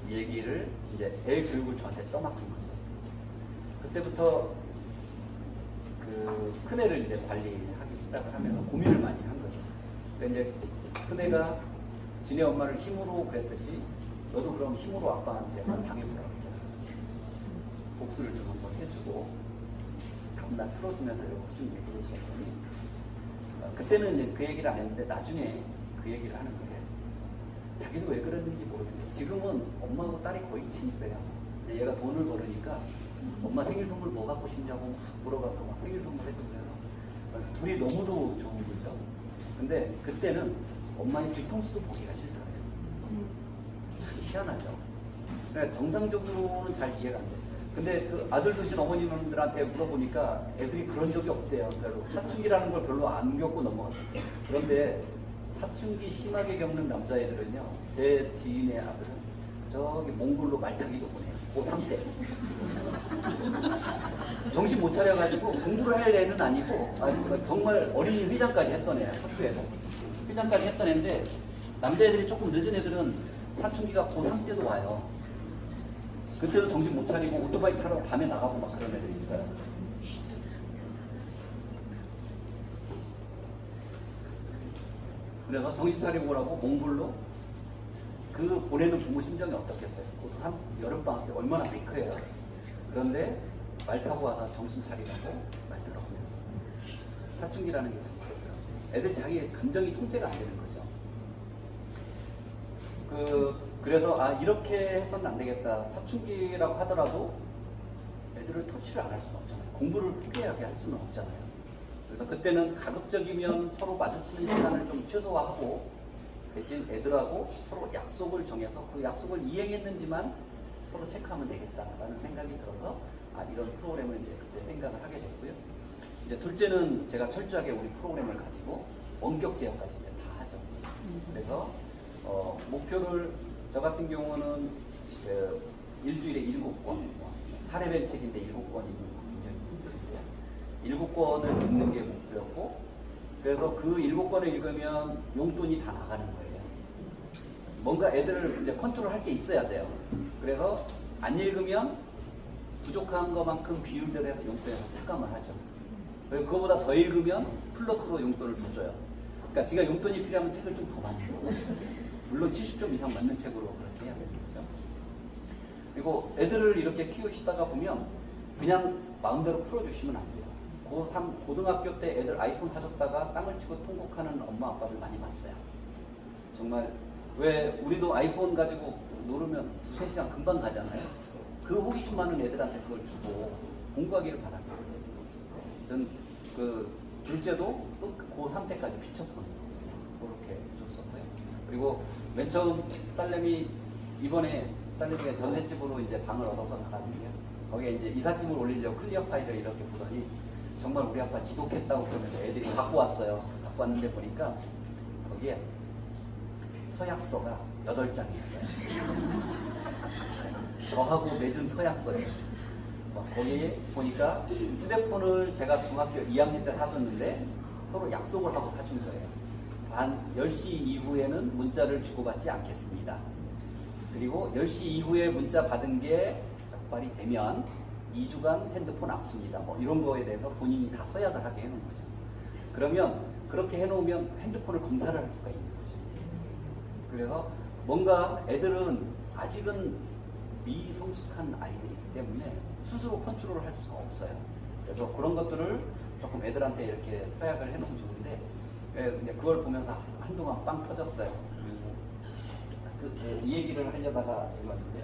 얘기를 이제 애 교육을 저한테 떠맡은 거죠. 그때부터 그 큰애를 이제 관리하기 시작을 하면서 고민을 많이 한 거죠. 그러니까 이제 큰애가 지네 엄마를 힘으로 그랬듯이 너도 그럼 힘으로 아빠한테 당해보라 그랬잖아. 복수를 좀 한번 해주고 감당 풀어주면서 이렇게 좀 얘기를 했더니 그때는 그 얘기를 안 했는데 나중에 그 얘기를 하는 거예요. 자기도 왜 그랬는지 모르겠는데 지금은 엄마하고 딸이 거의 친구예요. 얘가 돈을 벌으니까 엄마 생일 선물 뭐 갖고 싶냐고 막 물어봐서 막 생일 선물 해주고 그래서 둘이 너무도 좋은 거죠. 근데 그때는 엄마의 뒤통수도 보기가 싫더라고요. 참 희한하죠. 그러니까 정상적으로는 잘 이해가 안 돼요. 근데 그 아들 두신 어머님들한테 물어보니까 애들이 그런 적이 없대요. 별로 사춘기라는 걸 별로 안 겪고 넘어갔어요. 그런데 사춘기 심하게 겪는 남자애들은요, 제 지인의 아들은 저기 몽골로 말타기도 보내요. 고3 때. 정신 못 차려가지고 공부를 할 애는 아니고 정말 어린이 회장까지 했던 애야. 학교에서 회장까지 했던 애인데, 남자애들이 조금 늦은 애들은 사춘기가 고3 때도 와요. 그때도 정신 못 차리고 오토바이 타러 밤에 나가고 막 그런 애들이 있어요. 그래서 정신 차리고 오라고 몽골로 그 보내는 부모 심정이 어떻겠어요? 한 여름방학 때 얼마나 피크해요. 그런데 말 타고 와서 정신 차리라고 말 들어보면 사춘기라는 게 참 그렇더라고요. 애들 자기 감정이 통제가 안 되는 거죠. 그래서 이렇게 해서는 안 되겠다. 사춘기라고 하더라도 애들을 터치를 안 할 수는 없잖아요. 공부를 포기하게 할 수는 없잖아요. 그래서 그때는 가급적이면 서로 마주치는 시간을 좀 최소화하고 대신 애들하고 서로 약속을 정해서 그 약속을 이행했는지만 서로 체크하면 되겠다라는 생각이 들어서 이런 프로그램을 이제 그때 생각을 하게 됐고요. 이제 둘째는 제가 철저하게 우리 프로그램을 가지고 원격 제어까지 이제 다 하죠. 그래서 목표를 저 같은 경우는 일주일에 7권, 사례별 책인데 7권 읽는 거 굉장히 힘들고요. 7권을 읽는 게 목표였고, 그래서 그 7권을 읽으면 용돈이 다 나가는 거예요. 뭔가 애들을 이제 컨트롤 할 게 있어야 돼요. 그래서 안 읽으면 부족한 것만큼 비율대로 해서 용돈에서 차감을 하죠. 그리고 그거보다 더 읽으면 플러스로 용돈을 더 줘요. 그러니까 제가 용돈이 필요하면 책을 좀 더 많이 읽고, 물론 70점 이상 맞는 책으로 그렇게 해야 되겠죠. 그리고 애들을 이렇게 키우시다가 보면 그냥 마음대로 풀어주시면 안 돼요. 고3 고등학교 때 애들 아이폰 사줬다가 땅을 치고 통곡하는 엄마 아빠들 많이 봤어요. 정말 왜 우리도 아이폰 가지고 놀으면 2-3시간 금방 가잖아요. 그 호기심 많은 애들한테 그걸 주고 공부하기를 바랍니다. 전 그 둘째도 또 고3 때까지 피처폰 그렇게 줬었고요. 그리고 맨 처음 딸내미 이번에 딸내미가 전셋집으로 이제 방을 얻어서 나갔는데요. 거기에 이제 이삿짐을 올리려고 클리어 파일을 이렇게 보더니 정말 우리 아빠 지독했다고 그러면서 애들이 갖고 왔어요. 갖고 왔는데 보니까 거기에 서약서가 8장이었어요. 저하고 맺은 서약서예요. 거기에 보니까 휴대폰을 제가 중학교 2학년 때 사줬는데 서로 약속을 하고 사준 거예요. 한 10시 이후에는 문자를 주고받지 않겠습니다. 그리고 10시 이후에 문자 받은 게 적발이 되면 2주간 핸드폰 압수입니다. 뭐 이런 거에 대해서 본인이 다 서약을 하게 해놓은 거죠. 그러면 그렇게 해놓으면 핸드폰을 검사를 할 수가 있는 거죠. 이제. 그래서 뭔가 애들은 아직은 미성숙한 아이들이기 때문에 스스로 컨트롤을 할 수가 없어요. 그래서 그런 것들을 조금 애들한테 이렇게 서약을 해놓으면 좋은데 그걸 보면서 한동안 빵 터졌어요. 이 얘기를 하려다가 이거였는데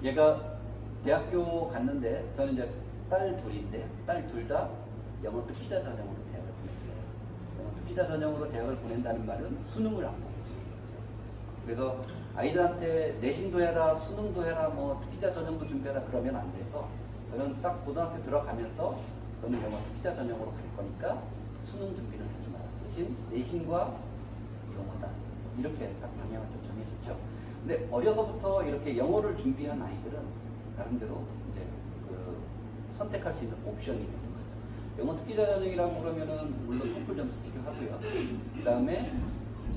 얘가 대학교 갔는데 저는 이제 딸 둘인데 딸 둘 다 영어 특기자 전형으로 대학을 보냈어요. 영어 특기자 전형으로 대학을 보낸다는 말은 수능을 안 보고 그래서 아이들한테 내신도 해라 수능도 해라 뭐 특기자 전형도 준비해라 그러면 안 돼서 저는 딱 고등학교 들어가면서 너는 영어 특기자 전형으로 갈 거니까 수능 준비는 하지 마라. 대신 내신과 영어다. 이렇게 딱 방향을 좀 정해줬죠. 근데 어려서부터 이렇게 영어를 준비한 아이들은 나름대로 이제 그 선택할 수 있는 옵션이 되는 거죠. 영어 특기자 전형이라고 그러면은 물론 토플 점수 필요하고요. 그 다음에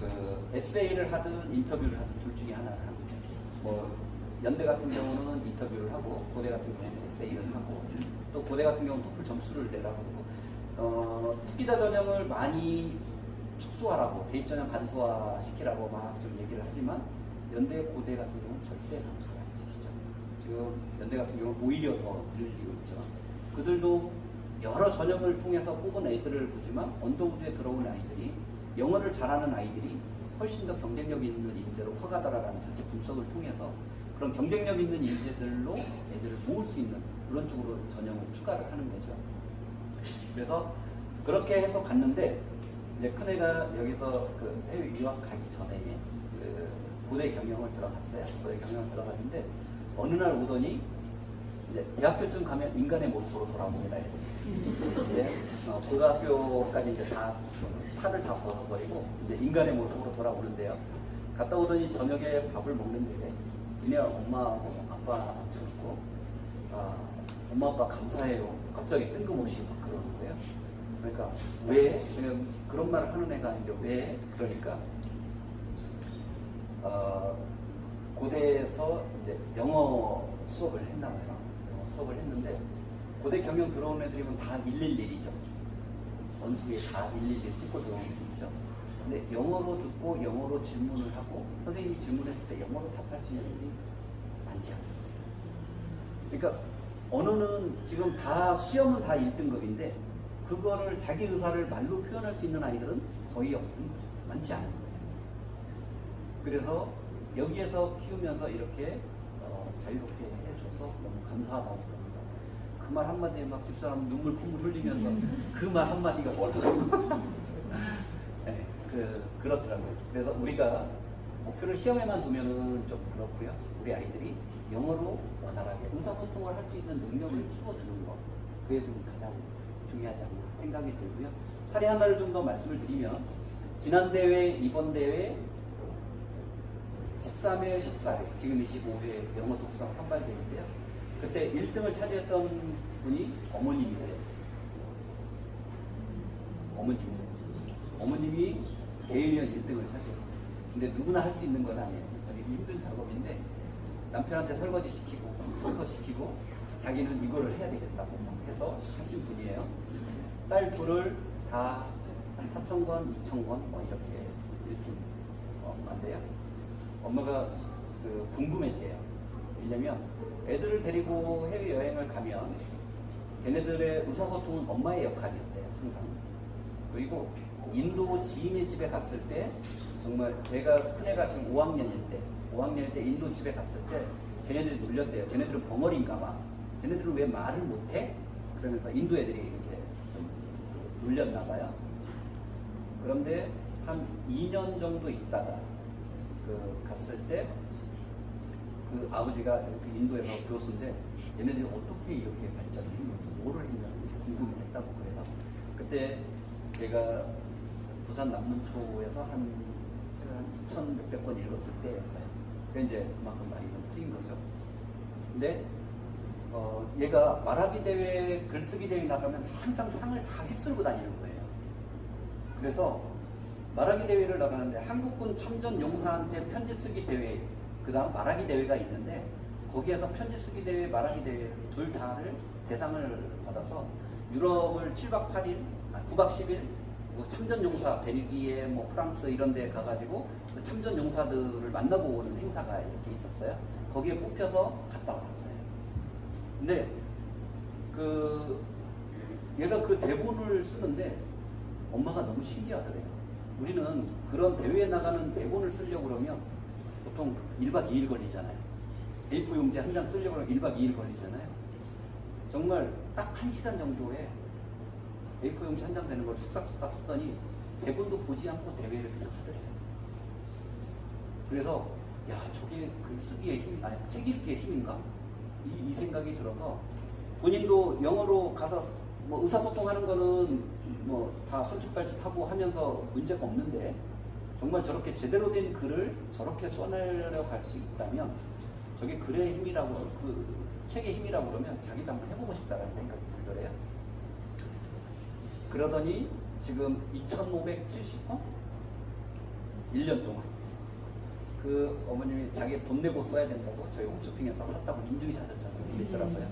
그 에세이를 하든 인터뷰를 하든 둘 중에 하나를 합니다. 뭐 연대 같은 경우는 인터뷰를 하고 고대 같은 경우는 에세이를 하고 또 고대 같은 경우는 토플 점수를 내라고 하고 특기자 전형을 많이 축소하라고 대입 전형 간소화 시키라고 막 좀 얘기를 하지만 연대 고대 같은 경우는 절대 간소화 안 시키죠. 지금 연대 같은 경우는 오히려 더 늘리고 있죠. 그들도 여러 전형을 통해서 뽑은 애들을 보지만 언더우드에 들어온 아이들이 영어를 잘하는 아이들이 훨씬 더 경쟁력 있는 인재로 커가더라라는 자체 분석을 통해서 그런 경쟁력 있는 인재들로 애들을 모을 수 있는 그런 쪽으로 전형을 추가를 하는 거죠. 그래서 그렇게 해서 갔는데 이제 큰애가 여기서 그 해외 유학 가기 전에 그 고대 경영을 들어갔어요. 고대 경영을 들어갔는데 어느 날 오더니 이제 대학교쯤 가면 인간의 모습으로 돌아옵니다. 이제 고등학교까지 이제 다 탈을 다 벗어버리고 이제 인간의 모습으로 돌아오는데요. 갔다 오더니 저녁에 밥을 먹는데 지네 엄마하고 아빠 죽고 엄마 아빠 감사해요. 갑자기 뜬금없이 막 그러는 거예요. 그러니까 왜? 지금 그런 말을 하는 애가 아닌데 왜? 그러니까 고대에서 이제 영어 수업을 했나 봐요. 영어 수업을 했는데 고대 경영 들어온 애들이 다 111이죠. 원수에 다 111 찍고 들어온 애들이죠. 근데 영어로 듣고 영어로 질문을 하고 선생님이 질문했을 때 영어로 답할 수 있는 애들이 많지 않습니다. 그러니까 언어는 지금 다 시험은 다 1등급인데 그거를 자기 의사를 말로 표현할 수 있는 아이들은 거의 없는 거죠. 많지 않은 거예요. 그래서 여기에서 키우면서 이렇게 자유롭게 해줘서 너무 감사하다고 합니다. 그 말 한마디에 막 집사람 눈물 콧물 흘리면서 그 말 한마디가 뭐라고 네, 그렇더라고요. 그래서 우리가 목표를 시험에만 두면은 좀 그렇고요. 우리 아이들이 영어로 원활하게 의사소통을 할 수 있는 능력을 키워주는 것, 그게 좀 가장 중요하지 않나 생각이 들고요. 사례 하나를 좀 더 말씀을 드리면, 지난 대회, 이번 대회 13회, 14회, 지금 25회 영어 독수상 선발대회인데요. 그때 1등을 차지했던 분이 어머님이세요. 어머님이 개인위원 1등을 차지했어요. 근데 누구나 할 수 있는 건 아니에요. 되게 힘든 작업인데 남편한테 설거지 시키고 청소 시키고 자기는 이거를 해야 되겠다고 해서 하신 분이에요. 딸 둘을 다 4,000권, 2,000권 뭐 이렇게 한대요. 엄마가 궁금했대요. 왜냐면 애들을 데리고 해외여행을 가면 걔네들의 의사소통은 엄마의 역할이었대요. 항상. 그리고 인도 지인의 집에 갔을 때 정말 제가 큰애가 지금 5학년일 때 인도 집에 갔을 때 걔네들이 놀렸대요. 쟤네들은 벙어리인가 봐. 쟤네들은 왜 말을 못해? 그러면서 인도 애들이 이렇게 좀 놀렸나 봐요. 그런데 한 2년 정도 있다가 갔을 때 그 아버지가 이렇게 인도에서 교수인데 얘네들이 어떻게 이렇게 발전을 했는지 뭐를 했는지 궁금했다고 그래요. 그때 제가 부산 남문초에서 한 책을 한 2,600권 읽었을 때였어요. 그 이제 그만큼 많이 좀 트인 거죠. 근데 얘가 말하기 대회, 글쓰기 대회 나가면 항상 상을 다 휩쓸고 다니는 거예요. 그래서 말하기 대회를 나가는데 한국군 첨전 용사한테 편지 쓰기 대회, 그 다음 말하기 대회가 있는데 거기에서 편지 쓰기 대회, 말하기 대회 둘 다를 대상을 받아서 유럽을 7박 8일, 9박 10일 참전 용사, 벨기에, 뭐 프랑스 이런 데 가가지고 그 참전 용사들을 만나고 오는 행사가 이렇게 있었어요. 거기에 뽑혀서 갔다 왔어요. 근데 얘가 그 대본을 쓰는데 엄마가 너무 신기하더래요. 우리는 그런 대회에 나가는 대본을 쓰려고 그러면 보통 1박 2일 걸리잖아요. A4 용지 한 장 쓰려고 하면 1박 2일 걸리잖아요. 정말 딱 1시간 정도에 A4 용지 한 장 되는 걸 쓱싹쓱싹 쓰더니 대본도 보지 않고 대회를 그냥 하더래요. 그래서 야, 저게 글쓰기의 힘, 아니 책 읽기의 힘인가? 이 생각이 들어서 본인도 영어로 가서 뭐 의사소통하는 거는 뭐 다 손짓발짓하고 하면서 문제가 없는데 정말 저렇게 제대로 된 글을 저렇게 써내려고 할 수 있다면 저게 글의 힘이라고, 그 책의 힘이라고 그러면 자기도 한번 해보고 싶다는 생각이 들더래요. 그러더니 지금 2,570권? 1년 동안 그 어머님이 자기 돈 내고 써야 된다고 저희 홈쇼핑에서 샀다고 인증샷을 저한테 있더라고요.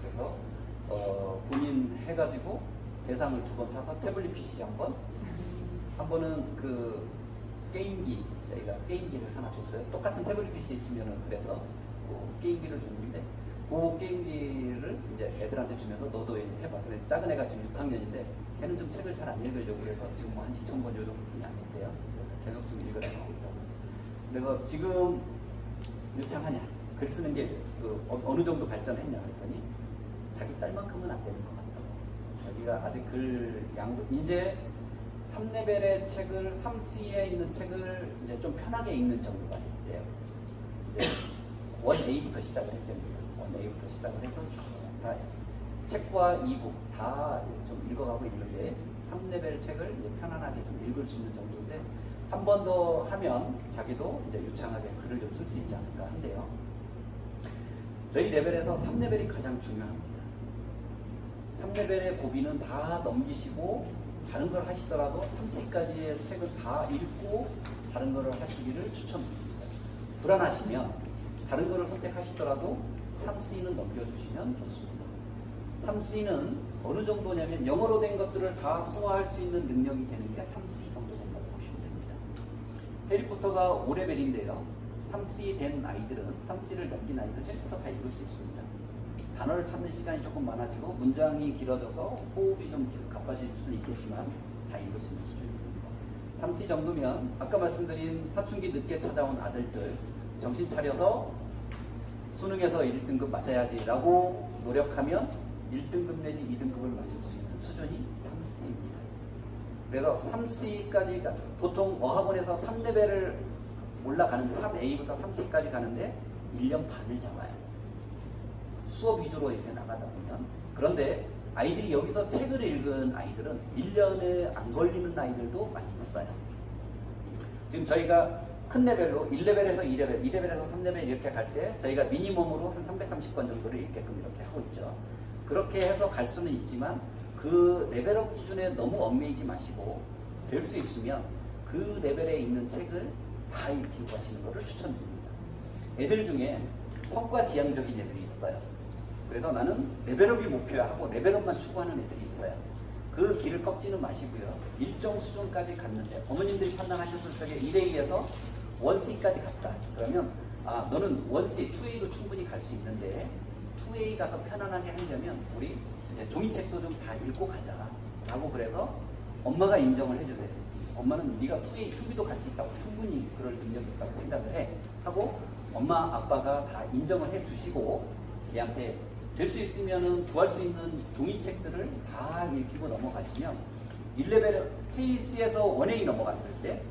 그래서 본인 해가지고 대상을 2번 타서 태블릿 PC 한 번은 그 게임기, 저희가 게임기를 하나 줬어요. 똑같은 태블릿 PC 있으면은 그래서 게임기를 줬는데 그 게임기를 이제 애들한테 주면서 너도 해봐. 근데 작은 애가 지금 6학년인데 걔는 좀 책을 잘 안 읽으려고 해서 지금 뭐 한 2,000권 요 정도뿐이 안 됐대요. 계속 좀 읽으라고 하고 있다고. 그래서 지금 유창하냐? 글 쓰는 게 어느 정도 발전했냐 그랬더니 자기 딸만큼은 안 되는 것 같다고. 자기가 아직 글 양도 이제 3레벨의 책을 3C에 있는 책을 이제 좀 편하게 읽는 정도가 됐대요. 이제 1A부터 시작을 했답니다. 1A부터 시작을 해서 다 책과 이북 다 좀 읽어가고 있는데 3레벨 책을 이제 편안하게 좀 읽을 수 있는 정도인데 한 번 더 하면 자기도 이제 유창하게 글을 좀 쓸 수 있지 않을까 한데요. 저희 레벨에서 3레벨이 가장 중요합니다. 3레벨의 고비는 다 넘기시고 다른 걸 하시더라도 3C까지의 책을 다 읽고 다른 걸 하시기를 추천드립니다. 불안하시면 다른 거를 선택하시더라도 3C는 넘겨주시면 좋습니다. 3C는 어느 정도냐면 영어로 된 것들을 다 소화할 수 있는 능력이 되는 게 3C 정도 된다고 보시면 됩니다. 해리포터가 5레벨인데요. 3C 된 아이들은, 3C를 넘긴 아이들은 해리포터 다 읽을 수 있습니다. 단어를 찾는 시간이 조금 많아지고 문장이 길어져서 호흡이 좀 가빠질 수는 있겠지만 다 읽을 수 있는 수준입니다. 3C 정도면 아까 말씀드린 사춘기 늦게 찾아온 아들들 정신 차려서 수능에서 1등급 맞아야지라고 노력하면 1등급 내지 2등급을 맞을 수 있는 수준이 3C입니다. 그래서 3C까지 보통 어학원에서 3레벨을 올라가는데 3A부터 3C까지 가는데 1년 반을 잡아요. 수업 위주로 이렇게 나가다 보면. 그런데 아이들이 여기서 책을 읽은 아이들은 1년에 안 걸리는 아이들도 많이 있어요. 지금 저희가 큰 레벨로 1레벨에서 2레벨, 2레벨에서 3레벨 이렇게 갈 때 저희가 미니멈으로 한 330권 정도를 읽게끔 이렇게 하고 있죠. 그렇게 해서 갈 수는 있지만 그 레벨업 기준에 너무 얽매이지 마시고 될 수 있으면 그 레벨에 있는 책을 다 읽히고 가시는 것을 추천드립니다. 애들 중에 성과 지향적인 애들이 있어요. 그래서 나는 레벨업이 목표야 하고 레벨업만 추구하는 애들이 있어요. 그 길을 꺾지는 마시고요. 일정 수준까지 갔는데 어머님들이 판단하셨을 적에 1A에서 1C까지 갔다. 그러면 너는 1C, 2A도 충분히 갈 수 있는데 2A 가서 편안하게 하려면 우리 이제 종이책도 좀 다 읽고 가자 라고 그래서 엄마가 인정을 해주세요. 엄마는 네가 2A, 2B도 갈 수 있다고 충분히 그럴 능력이 있다고 생각을 해 하고 엄마, 아빠가 다 인정을 해주시고 걔한테 될 수 있으면은 구할 수 있는 종이책들을 다 읽히고 넘어가시면 1레벨 KC에서 1A 넘어갔을 때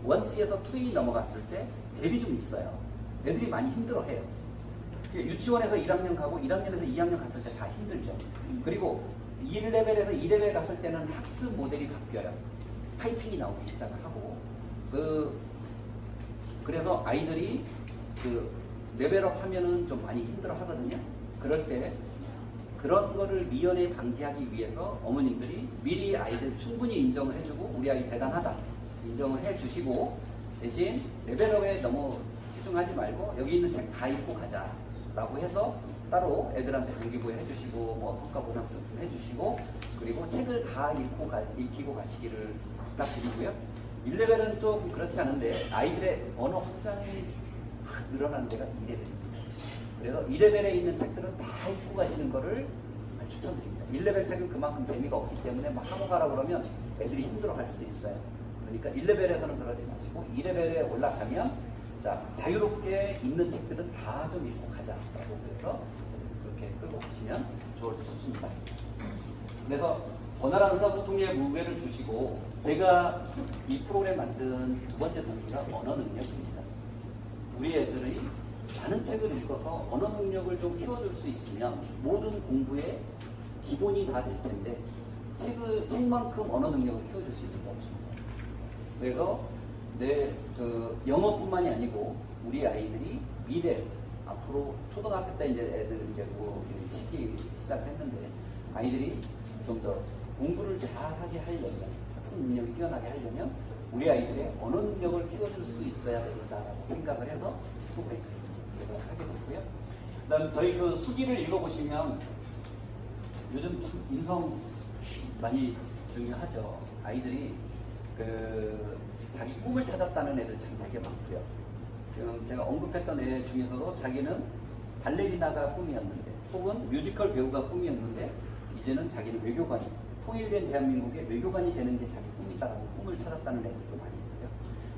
1C에서 2A 넘어갔을 때 갭이 좀 있어요. 애들이 많이 힘들어해요. 유치원에서 1학년 가고 1학년에서 2학년 갔을 때 다 힘들죠. 그리고 1레벨에서 2레벨 갔을 때는 학습 모델이 바뀌어요. 타이핑이 나오기 시작을 하고 그래서 아이들이 레벨업 하면은 좀 많이 힘들어 하거든요. 그럴 때 그런 거를 미연에 방지하기 위해서 어머님들이 미리 아이들 충분히 인정을 해주고 우리 아이 대단하다 인정을 해주시고 대신 레벨업에 너무 치중하지 말고 여기 있는 책 다 읽고 가자 라고 해서 따로 애들한테 동기부여 해주시고 뭐 성과 보상 좀 해주시고 그리고 책을 다 읽히고 가시기를 부탁드리고요. 1레벨은 좀 그렇지 않은데 아이들의 언어 확장이 확 늘어나는 데가 2레벨입니다. 그래서 2레벨에 있는 책들은 다 읽고 가시는 거를 추천드립니다. 1레벨 책은 그만큼 재미가 없기 때문에 막 하고 가라 그러면 애들이 힘들어 할 수도 있어요. 그러니까 1레벨에서는 그러지 마시고 2레벨에 올라가면 자유롭게 있는 책들은 다 좀 읽고 가자라고 그래서 그렇게 끌고 가시면 좋을 것 같습니다. 그래서 원활한 의사소통에 무게를 주시고 제가 이 프로그램 만든 두 번째 동기가 언어 능력입니다. 우리 애들이 많은 책을 읽어서 언어 능력을 좀 키워줄 수 있으면 모든 공부의 기본이 다 될 텐데 책만큼 언어 능력을 키워줄 수 있는 게 없습니다. 그래서 영어뿐만이 아니고 우리 아이들이 미래 앞으로 초등학교 때 이제 애들 이제 시키기 시작했는데 아이들이 좀 더 공부를 잘하게 하려면 학습 능력이 뛰어나게 하려면 우리 아이들의 언어 능력을 키워줄 수 있어야 되겠다라고 생각을 해서 프로그램을 하게 됐고요. 그다음 저희 그 수기를 읽어보시면 요즘 참 인성 많이 중요하죠. 아이들이 자기 꿈을 찾았다는 애들 참 되게 많고요. 지금 제가 언급했던 애 중에서도 자기는 발레리나가 꿈이었는데 혹은 뮤지컬 배우가 꿈이었는데 이제는 자기는 외교관이 통일된 대한민국의 외교관이 되는 게 자기 꿈이다라고 꿈을 찾았다는 애들도 많이 있고요.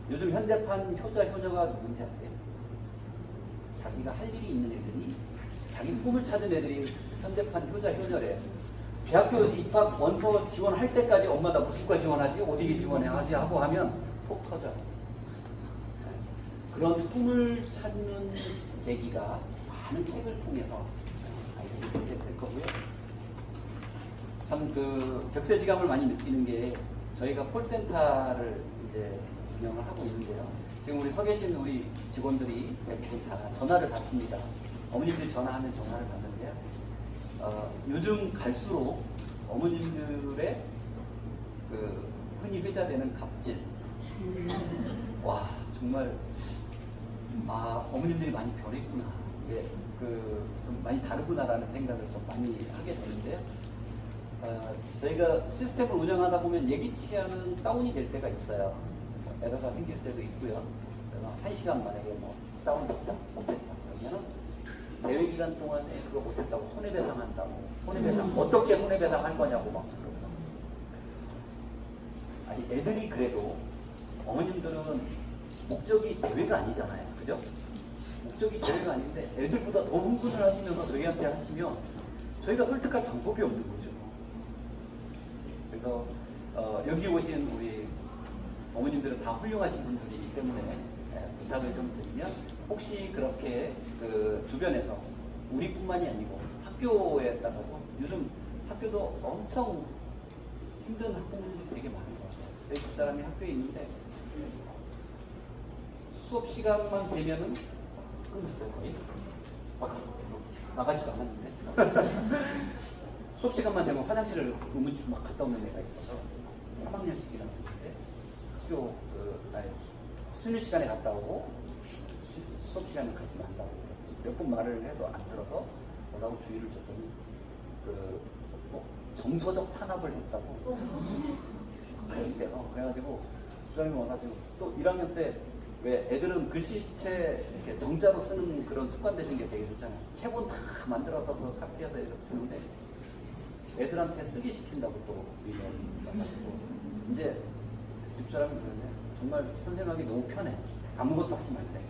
요즘 현대판 효자 효녀가 누군지 아세요? 자기가 할 일이 있는 애들이 자기 꿈을 찾은 애들이 현대판 효자 효녀래. 대학교 입학 원서 지원할 때까지 엄마 나 무슨 과 지원하지? 어디에 지원해야지? 하고 하면 속 터져. 그런 꿈을 찾는 계기가 많은 책을 통해서 아이들이 될 거고요. 참 격세지감을 많이 느끼는 게 저희가 콜센터를 이제 운영을 하고 있는데요. 지금 우리 서 계신 우리 직원들이 대부분 다 전화를 받습니다. 어머님들이 전화하면 전화를 받는데요. 요즘 갈수록 어머님들의 흔히 회자되는 갑질. 와, 정말, 어머님들이 많이 변했구나. 이제 좀 많이 다르구나라는 생각을 좀 많이 하게 되는데요. 저희가 시스템을 운영하다 보면 예기치 않은 다운이 될 때가 있어요. 에러가 생길 때도 있고요. 그래서 1시간 만약에 다운됐다, 못했다 그러면은 대회 기간 동안에 그거 못했다고 손해배상한다고. 손해배상 어떻게 손해배상할 거냐고 막 그러고. 아니 애들이 그래도 어머님들은 목적이 대회가 아니잖아요, 그죠? 목적이 교회가 아닌데 애들보다 더 흥분을 하시면서 저희한테 하시면 저희가 설득할 방법이 없는 거죠. 그래서 여기 오신 우리 어머님들은 다 훌륭하신 분들이기 때문에 부탁을 좀 드리면 혹시 그렇게 그 주변에서 우리뿐만이 아니고 학교에다가도 요즘 학교도 엄청 힘든 학부모님들이 되게 많은 것 같아요. 저희 집사람이 학교에 있는데 수업 시간만 되면은 끝났어요 거의. 나가지도 않았는데 수업 시간만 되면 화장실을 막 갔다 오는 애가 있어서 3학년씩이나 됐는데 학교 수능 시간에 갔다 오고 수업 시간에 같이 만나고 몇 번 말을 해도 안 들어서 뭐라고 주의를 줬더니 정서적 탄압을 했다고 그래가지고 수장님 와가지고 또 1학년 때 왜 애들은 글씨체 이렇게 정자로 쓰는 그런 습관 되신 게 되게 좋잖아요. 책본 다 만들어서 그 카피해서 이렇게 쓰는데 애들한테 쓰기 시킨다고 또 위면 와가지고 이제 집사람이 그러네. 정말 선생하기 너무 편해. 아무것도 하지 말래.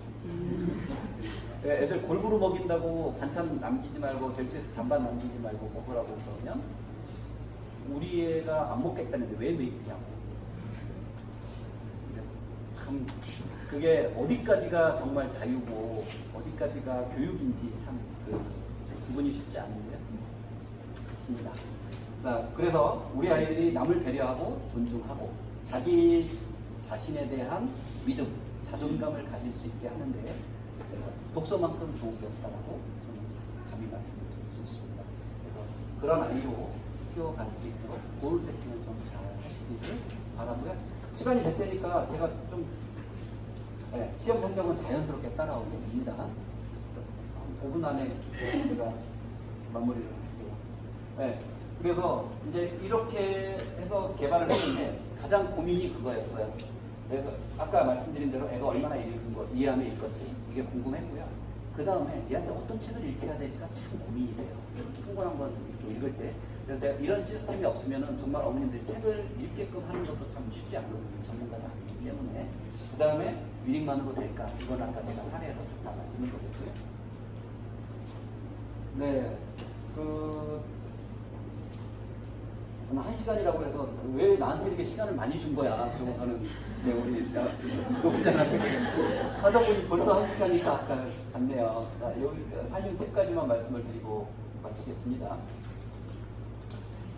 애들 골고루 먹인다고 반찬 남기지 말고 델스에서 잔반 남기지 말고 먹으라고 그러면 우리 애가 안 먹겠다는데 왜 먹이냐고. 참 그게 어디까지가 정말 자유고 어디까지가 교육인지 참 구분이 쉽지 않은데요. 그렇습니다. 그래서 우리 아이들이 남을 배려하고 존중하고 자기 자신에 대한 믿음, 자존감을 가질 수 있게 하는데 독서만큼 좋은 게 없다라고 저는 감히 말씀을 드릴 수 있습니다. 그래서 그런 아이로 키워갈 수 있도록 고울 세팅을 좀 잘 하시기를 바라고요. 시간이 됐다니까 제가 좀 시험 성적은 자연스럽게 따라오게 됩니다. 5분 안에 제가 마무리를 할게요. 그래서 이제 이렇게 해서 개발을 했는데 가장 고민이 그거였어요. 그래서 아까 말씀드린 대로 애가 얼마나 이해하면 읽었지 이게 궁금했고요. 그 다음에 얘한테 어떤 책을 읽혀야 될지가 참 고민이 돼요. 흥분한 건 이렇게 읽을 때. 그래서 제가 이런 시스템이 없으면은 정말 어머님들이 책을 읽게끔 하는 것도 참 쉽지 않거든요. 전문가가 아니기 때문에. 그 다음에 리딩만으로 될까? 이건 아까 제가 사례에서 좀 다 말씀을 드렸고요. 네, 저는 1시간이라고 해서 왜 나한테 이렇게 시간을 많이 준 거야? 그러고서는 이제 우리 녹수장한테 하다 보니 벌써 1시간이 다 갔네요. 여기 한윤 팁까지만 말씀을 드리고 마치겠습니다.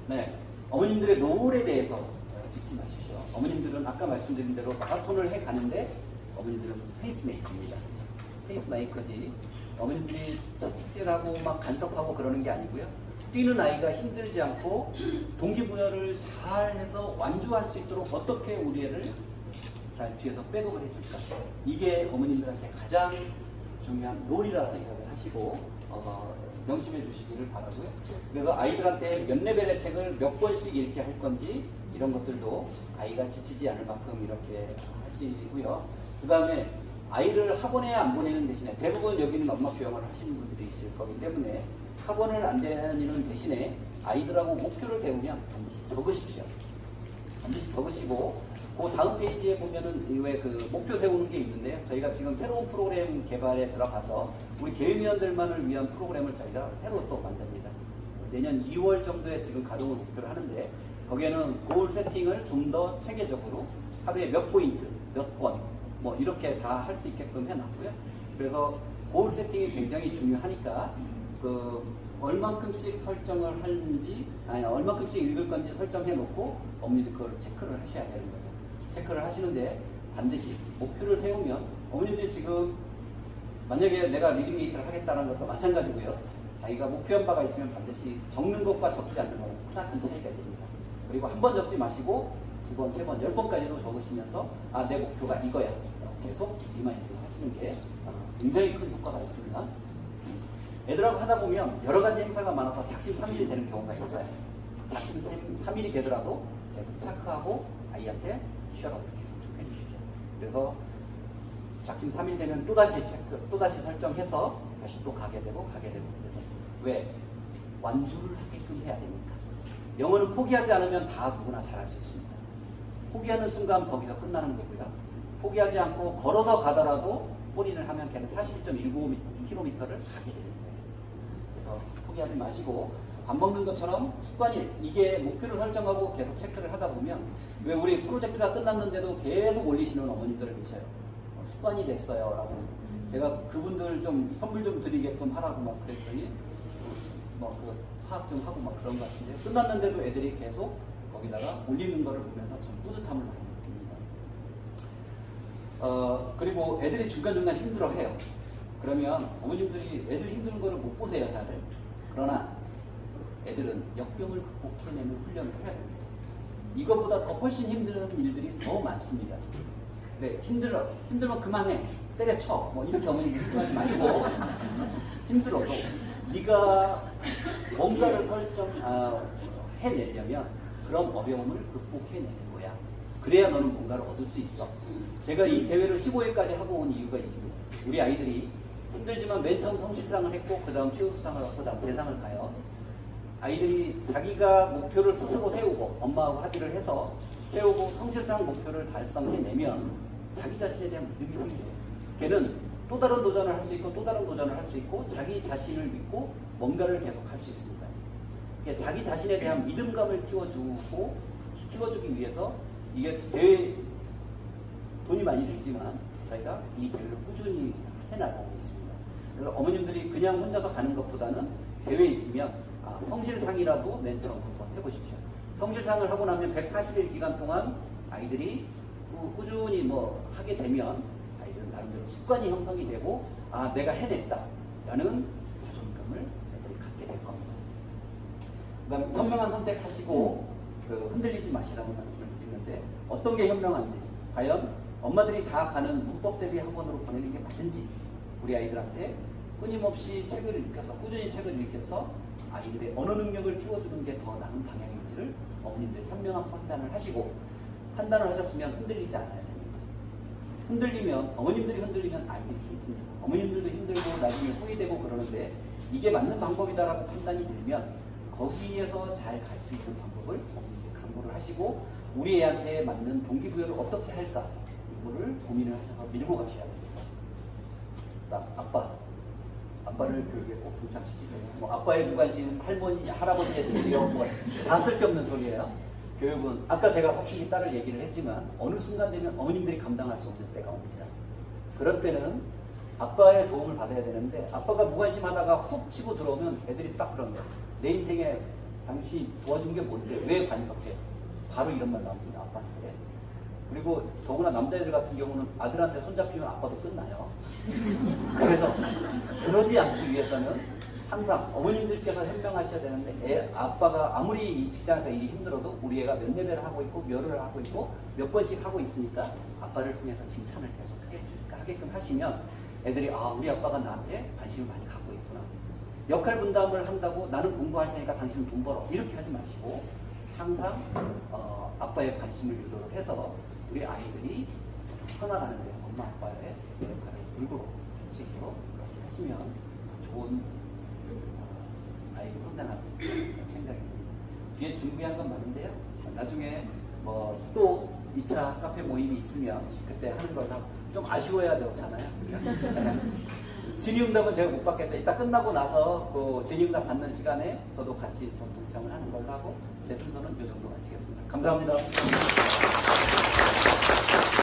네, 어머님들의 롤에 대해서 잊지 마십시오. 어머님들은 아까 말씀드린 대로 마라톤을 해 가는데 어머님들은 페이스메이커입니다. 페이스메이커지. 어머님들이 채찍질하고 막 간섭하고 그러는 게 아니고요. 뛰는 아이가 힘들지 않고 동기부여를 잘 해서 완주할 수 있도록 어떻게 우리 애를 잘 뒤에서 백업을 해줄까. 이게 어머님들한테 가장 중요한 롤이라고 생각을 하시고 명심해 주시기를 바라고요. 그래서 아이들한테 몇 레벨의 책을 몇 권씩 읽게 할 건지 이런 것들도 아이가 지치지 않을 만큼 이렇게 하시고요. 그 다음에 아이를 학원에 안 보내는 대신에 대부분 여기는 엄마 교양을 하시는 분들이 있을 거기 때문에 학원을 안 다니는 대신에 아이들하고 목표를 세우면 반드시 적으십시오. 반드시 적으시고 그 다음 페이지에 보면은 왜 그 목표 세우는 게 있는데요. 저희가 지금 새로운 프로그램 개발에 들어가서 우리 계획위원들만을 위한 프로그램을 저희가 새로 또 만듭니다. 내년 2월 정도에 지금 가동을 목표로 하는데 거기에는 고울 세팅을 좀 더 체계적으로 하루에 몇 포인트, 몇 권 뭐 이렇게 다 할 수 있게끔 해놨고요. 그래서 고울 세팅이 굉장히 중요하니까 얼만큼씩 설정을 하는지 얼만큼씩 읽을 건지 설정해 놓고 어머니들 그걸 체크를 하셔야 되는 거죠. 체크를 하시는데 반드시 목표를 세우면 어머님들이 지금 만약에 내가 리딩 게이트를 하겠다는 것도 마찬가지고요. 자기가 목표한 바가 있으면 반드시 적는 것과 적지 않는 것은 크나큰 차이가 있습니다. 그리고 한 번 적지 마시고 2번, 3번, 10번까지도 적으시면서 내 목표가 이거야. 계속 리마인드 하시는 게 굉장히 큰 효과가 있습니다. 애들하고 하다 보면 여러 가지 행사가 많아서 작심삼일이 되는 경우가 있어요. 작심삼일이 되더라도 계속 체크하고 아이한테 쉬어라고 계속 좀 해주시죠. 그래서 작심삼일 되면 또다시 체크, 또다시 설정해서 다시 또 가게 되고. 그래서 왜? 완주를 하게끔 해야 되니까. 영어는 포기하지 않으면 다 누구나 잘할 수 있습니다. 포기하는 순간 거기서 끝나는 거고요. 포기하지 않고 걸어서 가더라도 올인을 하면 걔는 41.19km를 가게 되는 거예요. 그래서 포기하지 마시고 밥 먹는 것처럼 습관이 이게 목표를 설정하고 계속 체크를 하다 보면 왜 우리 프로젝트가 끝났는데도 계속 올리시는 어머님들 계셔요. 습관이 됐어요 라고 제가 그분들 좀 선물 좀 드리게끔 하라고 막 그랬더니 뭐 그 파악 좀 하고 막 그런 것 같은데 끝났는데도 애들이 계속 거기다가 올리는 거를 보면서 참 뿌듯함을 많이 느낍니다. 그리고 애들이 중간중간 힘들어해요. 그러면 어머님들이 애들 힘든 거를 못 보세요 잘. 그러나 애들은 역경을 극복해내는 훈련을 해야 됩니다. 이것보다 더 훨씬 힘든 일들이 더 많습니다. 네, 힘들면 그만해, 때려쳐, 뭐 이렇게 어머니 하지 마시고 힘들어도 네가 뭔가를 해내려면 그런 어려움을 극복해내는 거야. 그래야 너는 뭔가를 얻을 수 있어. 제가 이 대회를 15일까지 하고 온 이유가 있습니다. 우리 아이들이 힘들지만 맨 처음 성실상을 했고 그 다음 최우수상을 받고 그 다음 대상을 가요. 아이들이 자기가 목표를 스스로 세우고 엄마하고 합의를 해서 세우고 성실상 목표를 달성해내면 자기 자신에 대한 믿음이 생겨요. 걔는 또 다른 도전을 할 수 있고 또 다른 도전을 할 수 있고 자기 자신을 믿고 뭔가를 계속 할 수 있습니다. 그러니까 자기 자신에 대한 믿음감을 키워주기 위해서 이게 돈이 많이 들지만 저희가 이 대회를 꾸준히 해나가고 있습니다. 그래서 어머님들이 그냥 혼자서 가는 것보다는 대회에 있으면 성실상이라도 맨 처음 한번 해보십시오. 성실상을 하고 나면 140일 기간 동안 아이들이 꾸준히 뭐 하게 되면 아이들은 나름대로 습관이 형성이 되고 내가 해냈다 라는 자존감을 애들이 갖게 될 겁니다. 그 다음에 현명한 선택하시고 흔들리지 마시라고 말씀을 드리는데 어떤 게 현명한지 과연 엄마들이 다 가는 문법 대비 학원으로 보내는 게 맞은지 우리 아이들한테 끊임없이 책을 읽혀서 꾸준히 책을 읽혀서 아이들의 언어 능력을 키워주는 게 더 나은 방향인지를 어머님들 현명한 판단을 하시고 판단을 하셨으면 흔들리지 않아야 됩니다. 흔들리면 어머님들이 흔들리면 아이들이 힘들고 어머님들도 힘들고 나중에 후회되고 그러는데 이게 맞는 방법이다라고 판단이 들면 거기에서 잘 갈 수 있는 방법을 어머님들이 강구를 하시고 우리 애한테 맞는 동기부여를 어떻게 할까 이거를 고민을 하셔서 밀고 가셔야 됩니다. 아빠를 교육에 꼭 동참시키세요. 뭐 아빠의 무관심, 할머니, 할아버지의 재력 다 쓸데없는 소리예요. 교육은 아까 제가 확실히 딸을 얘기를 했지만 어느 순간 되면 어머님들이 감당할 수 없는 때가 옵니다. 그럴 때는 아빠의 도움을 받아야 되는데 아빠가 무관심하다가 훅 치고 들어오면 애들이 딱 그런 거예요. 내 인생에 당신이 도와준 게 뭔데 왜 반석해? 바로 이런 말 나옵니다. 아빠한테. 그리고 더구나 남자애들 같은 경우는 아들한테 손잡히면 아빠도 끝나요. 그래서 그러지 않기 위해서는 항상 어머님들께서 현명하셔야 되는데 아빠가 아무리 이 직장에서 일이 힘들어도 우리 애가 몇 레벨을 하고 있고 몇을 하고 있고 몇 번씩 하고 있으니까 아빠를 통해서 칭찬을 계속 하게끔 하시면 애들이 우리 아빠가 나한테 관심을 많이 갖고 있구나. 역할 분담을 한다고 나는 공부할 테니까 당신은 돈 벌어 이렇게 하지 마시고 항상 아빠의 관심을 유도를 해서 우리 아이들이 커나가는데 엄마 아빠의 역할을 일부러 할 수 있도록 그렇게 하시면 좋은 아이가 성장할 수 있다는 생각이 듭니다. 뒤에 준비한 건 많은데요. 나중에 뭐 또 2차 카페 모임이 있으면 그때 하는 걸 좀 아쉬워야 되잖아요. 질의응답은 제가 못 받겠어요. 이따 끝나고 나서 그 질의응답 받는 시간에 저도 같이 좀 동참을 하는 걸로 하고 제 순서는 이 정도 마치겠습니다. 감사합니다.